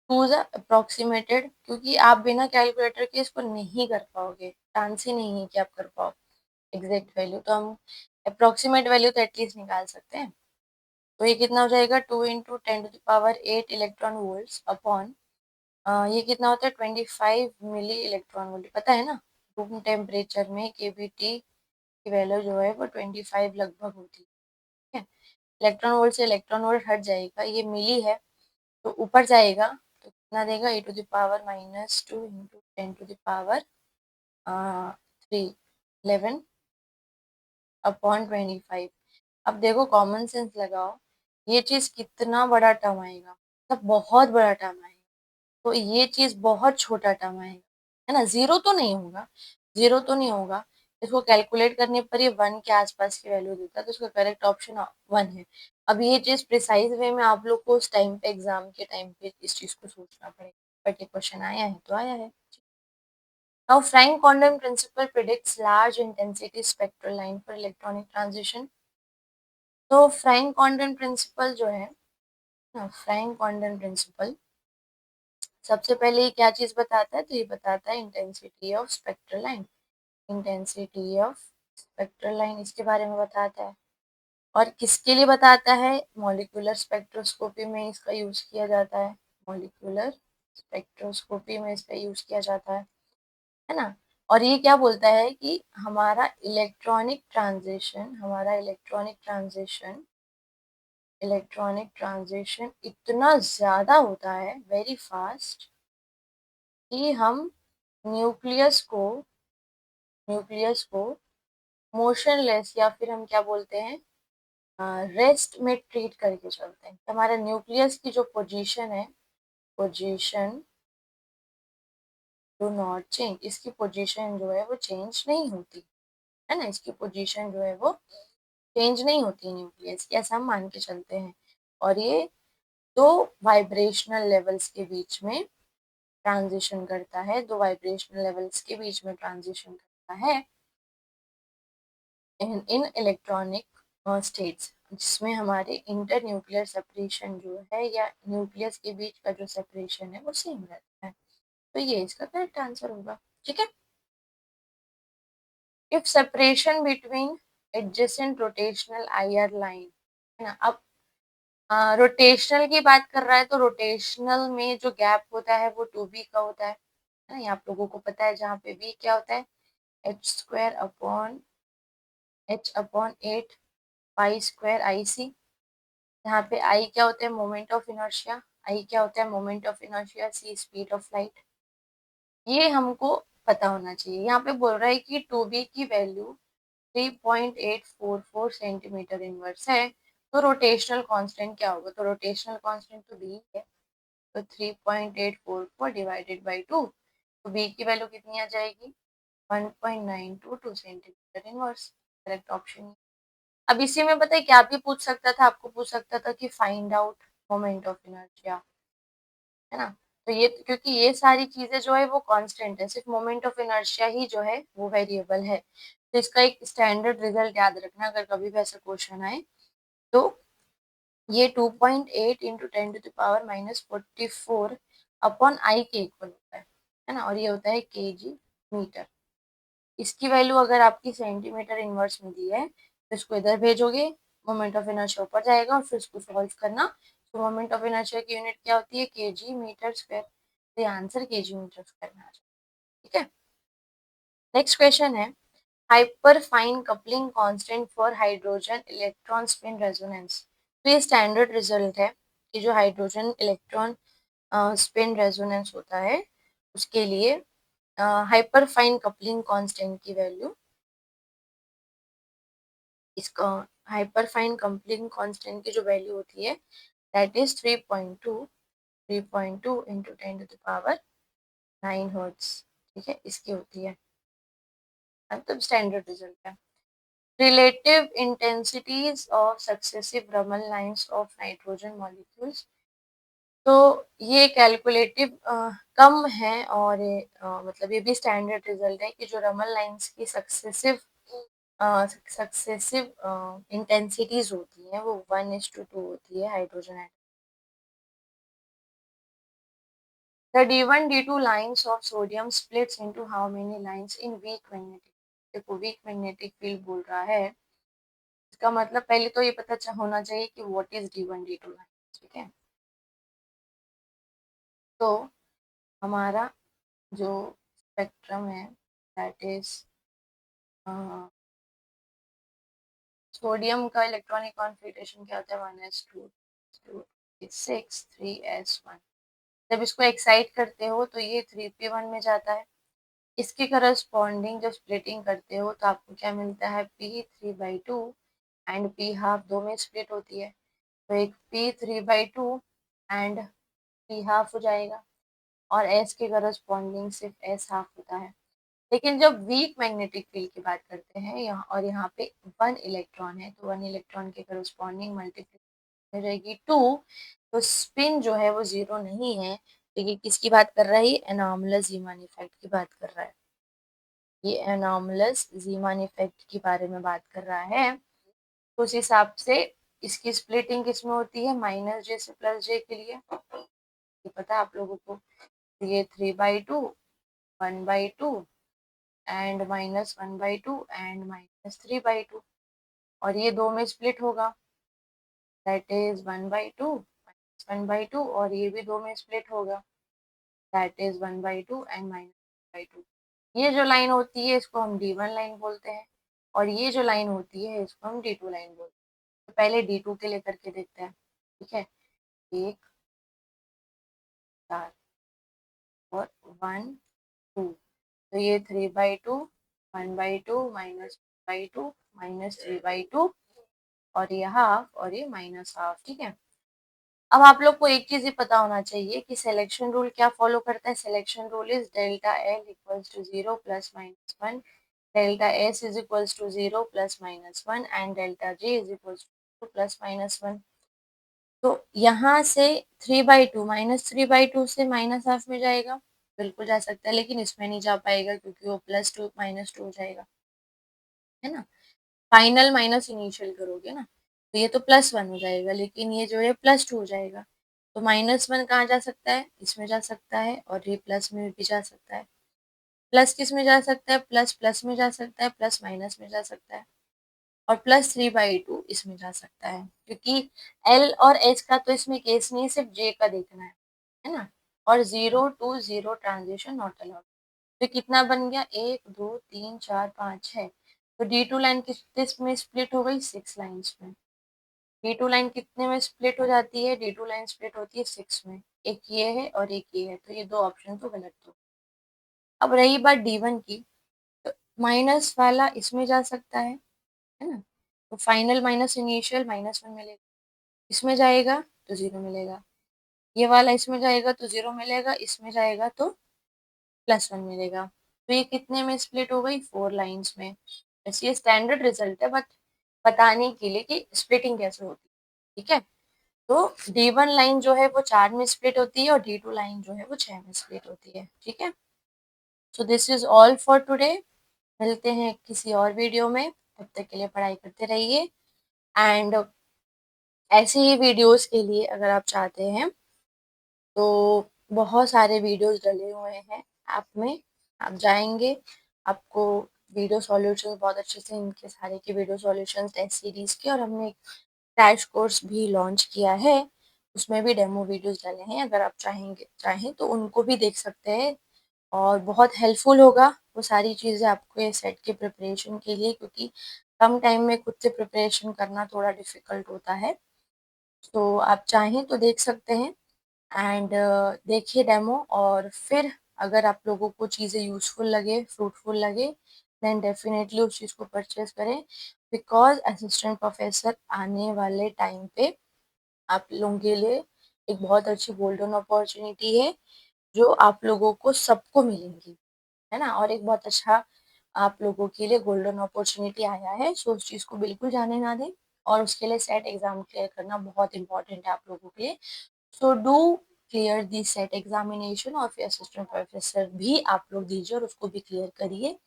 टू द अप्रोक्सीमेटेड, क्योंकि आप बिना कैलकुलेटर के इसको नहीं कर पाओगे, चांस ही नहीं है कि आप कर पाओ एग्जैक्ट वैल्यू, तो हम अप्रोक्सीमेट वैल्यू तो एटलीस्ट निकाल सकते हैं। तो ये कितना हो जाएगा, 2 इंटू 10⁸ इलेक्ट्रॉन वोल्ट अपॉन ये कितना होता है 25 मिली इलेक्ट्रॉन वोल्ट, पता है ना। रूम टेम्परेचर में केवीटी की वैल्यू जो है वो 25 लगभग होती है। इलेक्ट्रॉन वोल्ट से इलेक्ट्रॉन वोल्ट हट जाएगा, ये मिली है तो ऊपर जाएगा, तो कितना देगा e⁻⁻² इंटू 10⁻³ 11 अपॉन 25। अब देखो कॉमन सेंस लगाओ, ये चीज कितना बड़ा टर्म आएगा, मतलब बहुत बड़ा टर्म आएगा, तो ये चीज बहुत छोटा टर्म आएगा, है ना। जीरो तो नहीं होगा, जीरो तो नहीं होगा, इसको कैलकुलेट करने पर ये 1 के आसपास की वैल्यू देता है, तो इसका करेक्ट ऑप्शन 1 है। अब ये चीज प्रिसाइज वे में आप लोग को उस टाइम पे एग्जाम के टाइम पे इस चीज को सोचना पड़ेगा, बट ये क्वेश्चन आया है तो आया है। Now Frank Condon principle predicts large intensity spectral line for electronic transition। तो फ्रैंक कॉन्डन प्रिंसिपल जो है ना, फ्रैंक कॉन्डन प्रिंसिपल सबसे पहले ये क्या चीज बताता है, तो ये बताता है intensity of spectral line, intensity of spectral line इसके बारे में बताता है। और किसके लिए बताता है, मॉलिक्यूलर स्पेक्ट्रोस्कोपी में इसका यूज किया जाता है, मॉलिक्यूलर स्पेक्ट्रोस्कोपी में इसका यूज किया जाता है ना। और ये क्या बोलता है कि हमारा इलेक्ट्रॉनिक ट्रांजिशन इतना ज्यादा होता है, वेरी फास्ट, कि हम न्यूक्लियस को मोशनलेस या फिर हम क्या बोलते हैं रेस्ट में ट्रीट करके चलते हैं। हमारा न्यूक्लियस की जो पोजीशन है, पोजीशन डू नॉट चेंज, इसकी पोजीशन जो है वो चेंज नहीं होती, है ना। इसकी पोजीशन जो है वो चेंज नहीं होती न्यूक्लियस की, ऐसा हम मान के चलते हैं। और ये दो वाइब्रेशनल लेवल्स के बीच में ट्रांजिशन करता है, दो वाइब्रेशनल लेवल्स के बीच में ट्रांजिशन करता है इन इलेक्ट्रॉनिक स्टेट्स, जिसमें हमारे इंटर न्यूक्लियर सेपरेशन जो है या न्यूक्लियस के बीच का जो सेपरेशन है वो सेम रहता है। तो ये इसका करेक्ट आंसर होगा। ठीक है, if separation between adjacent rotational IR line, है ना। अब रोटेशनल की बात कर रहा है तो रोटेशनल में जो गैप होता है वो 2b का होता है ना, ये आप लोगों को पता है, जहाँ पे b क्या होता है h² upon 8 pi square IC, यहाँ पे I क्या होता है moment of inertia, c speed of light, ये हमको पता होना चाहिए। यहाँ पे बोल रहा है कि 2b की वैल्यू 3.844 सेंटीमीटर इनवर्स है, तो रोटेशनल कांस्टेंट क्या होगा, तो रोटेशनल कांस्टेंट तो b है, तो 3.844 डिवाइडेड बाई 2, तो बी की वैल्यू कितनी आ जाएगी 1.922 सेंटीमीटर इनवर्स, करेक्ट ऑप्शन। अब इसी में पता है क्या भी पूछ सकता था, आपको पूछ सकता था कि find out moment of inertia, है ना। तो ये क्योंकि ये सारी चीजें जो है वो कांस्टेंट है, सिर्फ मोमेंट ऑफ इनर्शिया ही जो है वो वेरिएबल है। तो इसका एक स्टैंडर्ड रिजल्ट याद रखना अगर कभी भी ऐसा क्वेश्चन आए तो, ये 2.8 इंटू 10⁻⁻44 अपॉन आई के इक्वल होता है ना, और ये होता है केजी मीटर। इसकी वैल्यू अगर आपकी सेंटीमीटर इनवर्स में दी है तो इसको इधर भेजोगे, मोमेंट ऑफ इनर्शिया ऊपर जाएगा और फिर इसको सॉल्व करना। तो मोमेंट ऑफ इनर्शिया की यूनिट क्या होती है, केजी मीटर स्क्वायर। तो ये आंसर केजी मीटर स्क्वायर में आ जाएगा। ठीक है, नेक्स्ट क्वेश्चन है hyper fine coupling constant for hydrogen electron spin resonance. तो ये स्टैंडर्ड रिजल्ट है कि जो हाइड्रोजन इलेक्ट्रॉन स्पिन रेजोनेंस होता है उसके लिए हाइपर फाइन कपलिंग कांस्टेंट की वैल्यू, इसका हाइपर फाइन कपलिंग कांस्टेंट की जो वैल्यू होती है दैट इज 3.2 इंटू 10⁻9 हर्ट्ज। ठीक है, इसकी होती है, मतलब स्टैंडर्ड रिजल्ट है। Relative intensities of successive Raman lines of nitrogen molecules. तो ये कैलकुलेटिव कम है और मतलब ये भी स्टैंडर्ड रिजल्ट है कि जो रमल लाइंस की सक्सेसिव इंटेंसिटीज होती हैं वो 1:2 होती है hydrogen atom. The D1 D2 lines of sodium splits into how many lines in weak magnetic। देखो वीक मैग्नेटिक फील्ड बोल रहा है, इसका मतलब पहले तो ये पता होना चाहिए कि what is D1 D2 line. ठीक है, तो हमारा जो स्पेक्ट्रम है दैट इज सोडियम का इलेक्ट्रॉनिक कॉन्फ़िगरेशन क्या होता है 1s2 2 6 3s1। जब इसको एक्साइट करते हो तो ये 3p1 में जाता है, इसके करस्पॉन्डिंग जब स्प्लिटिंग करते हो तो आपको क्या मिलता है p3/2 एंड p हाफ, दो में स्प्लिट होती है तो एक p3/2 एंड p हाफ हो जाएगा, और s के करस्पॉन्डिंग सिर्फ s हाफ होता है। लेकिन जब वीक मैग्नेटिक फील्ड की बात करते हैं यहाँ, और यहाँ पे 1 इलेक्ट्रॉन है तो 1 इलेक्ट्रॉन के करस्पॉन्डिंग मल्टीप्लिकेशन हो जाएगी 2, तो स्पिन जो है वो जीरो नहीं है। तो ये किसकी बात कर रहा है, ये एनॉमलस ज़ीमान इफेक्ट की बात कर रहा है, ये एनॉमलस ज़ीमान इफेक्ट के बारे में बात कर रहा है। तो उस हिसाब से इसकी स्प्लिटिंग किसमें होती है -j से +j के लिए, ये पता है आप लोगों को। तो ये 3/2 1/2 एंड -1/2 एंड -3/2, और ये दो में स्प्लिट होगा दैट इज 1/2 1/2, और ये भी दो में स्प्लिट होगा दैट इज 1/2 एंड -1/2। ये जो लाइन होती है इसको हम D1 लाइन बोलते हैं, और ये जो लाइन होती है इसको हम D2 लाइन बोलते हैं। तो पहले D2 के लिए करके देखते हैं। ठीक है, 1 4 और 1 2, तो ये 3/2 1/2 -1/2 -3/2, और ये हाफ और ये माइनस हाफ। ठीक है, अब आप लोग को एक चीज ही पता होना चाहिए कि सिलेक्शन रूल क्या फॉलो करता है। Selection rule is delta L equals to 0 + -1, delta S is equals to 0 + -1 and delta G is equals to +-1। तो यहाँ से 3/2 -3/2 से माइनस हाफ में जाएगा, बिल्कुल जा सकता है, लेकिन इसमें नहीं जा पाएगा क्योंकि वो +2 -2 हो जाएगा, है ना। फाइनल माइनस इनिशियल करोगे ना तो ये तो +1 हो जाएगा, लेकिन ये जो है +2 हो जाएगा। तो -1 कहाँ जा सकता है, इसमें जा सकता है, और ये प्लस में भी जा सकता है। प्लस किस में जा सकता है, प्लस प्लस में जा सकता है, प्लस माइनस में जा सकता है, और +3/2 इसमें जा सकता है, क्योंकि एल और एच का तो इसमें केस नहीं, सिर्फ जे का देखना है ना। और 0 to 0 ट्रांजिशन नॉट अलाउड। तो कितना बन गया, 1 2 3 4 5 6। तो D2 लाइन किस में स्प्लिट हो गई, 6 लाइन्स में। D2 लाइन कितने में स्प्लिट हो जाती है, D2 लाइन स्प्लिट होती है 6 में, एक ये है और एक ये है, तो ये दो ऑप्शन तो गलत हो। अब रही बात D1 की, तो माइनस वाला इसमें जा सकता है ना। तो फाइनल माइनस इनिशियल -1 मिलेगा, इसमें जाएगा तो 0 मिलेगा, ये वाला इसमें जाएगा तो 0 मिलेगा, इसमें जाएगा तो +1 मिलेगा। तो ये कितने में स्प्लिट हो गई? 4 लाइन्स में। वैसे ये स्टैंडर्ड रिजल्ट है, बट बताने के लिए कि स्प्लिटिंग कैसे होती है, ठीक है? तो D1 लाइन जो है वो 4 में स्प्लिट होती है और D2 लाइन जो है वो 6 में स्प्लिट होती है, ठीक है? So this is all for today. मिलते हैं किसी और वीडियो में, तब तक के लिए पढ़ाई करते रहिए। एंड ऐसे ही वीडियोज़ के लिए अगर आप चाहते हैं तो बहुत सारे वीडियोज़ डले हुए हैं ऐप में। आप जाएँगे, आपको वीडियो सॉल्यूशंस बहुत अच्छे से इनके सारे के वीडियो सॉल्यूशंस टेस्ट सीरीज़ के, और हमने एक क्रैश कोर्स भी लॉन्च किया है, उसमें भी डेमो वीडियोज़ डले हैं। अगर आप चाहें तो उनको भी देख सकते हैं, और बहुत हेल्पफुल होगा वो सारी चीज़ें आपको ये सेट के प्रिपरेशन के लिए, क्योंकि कम टाइम में खुद से प्रिपरेशन करना थोड़ा डिफ़िकल्ट होता है। तो आप चाहें तो देख सकते हैं। एंड देखिए डेमो, और फिर अगर आप लोगों को चीज़ें यूज़फुल लगे, फ्रूटफुल लगे, देन डेफ़िनेटली उस चीज़ को परचेज़ करें, बिकॉज़ असिस्टेंट प्रोफ़ेसर आने वाले टाइम पे आप लोगों के लिए एक बहुत अच्छी गोल्डन अपॉर्च्युनिटी है, जो आप लोगों को सबको मिलेंगी, है ना? और एक बहुत अच्छा आप लोगों के लिए गोल्डन अपॉर्च्युनिटी आया है, सो उस चीज़ को बिल्कुल जाने ना दें, और उसके लिए सेट एग्ज़ाम क्लियर करना बहुत इम्पोर्टेंट है आप लोगों के लिए। So do clear the set examination, और फिर असिस्टेंट प्रोफेसर भी आप लोग दीजिए और उसको भी क्लियर करिए,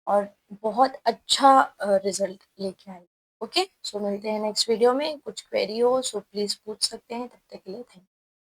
और बहुत अच्छा रिजल्ट लेके आइए। ओके, सो मिलते हैं नेक्स्ट वीडियो में। कुछ क्वेरी हो सो प्लीज़ पूछ सकते हैं। तब तक के लिए थैंक यू।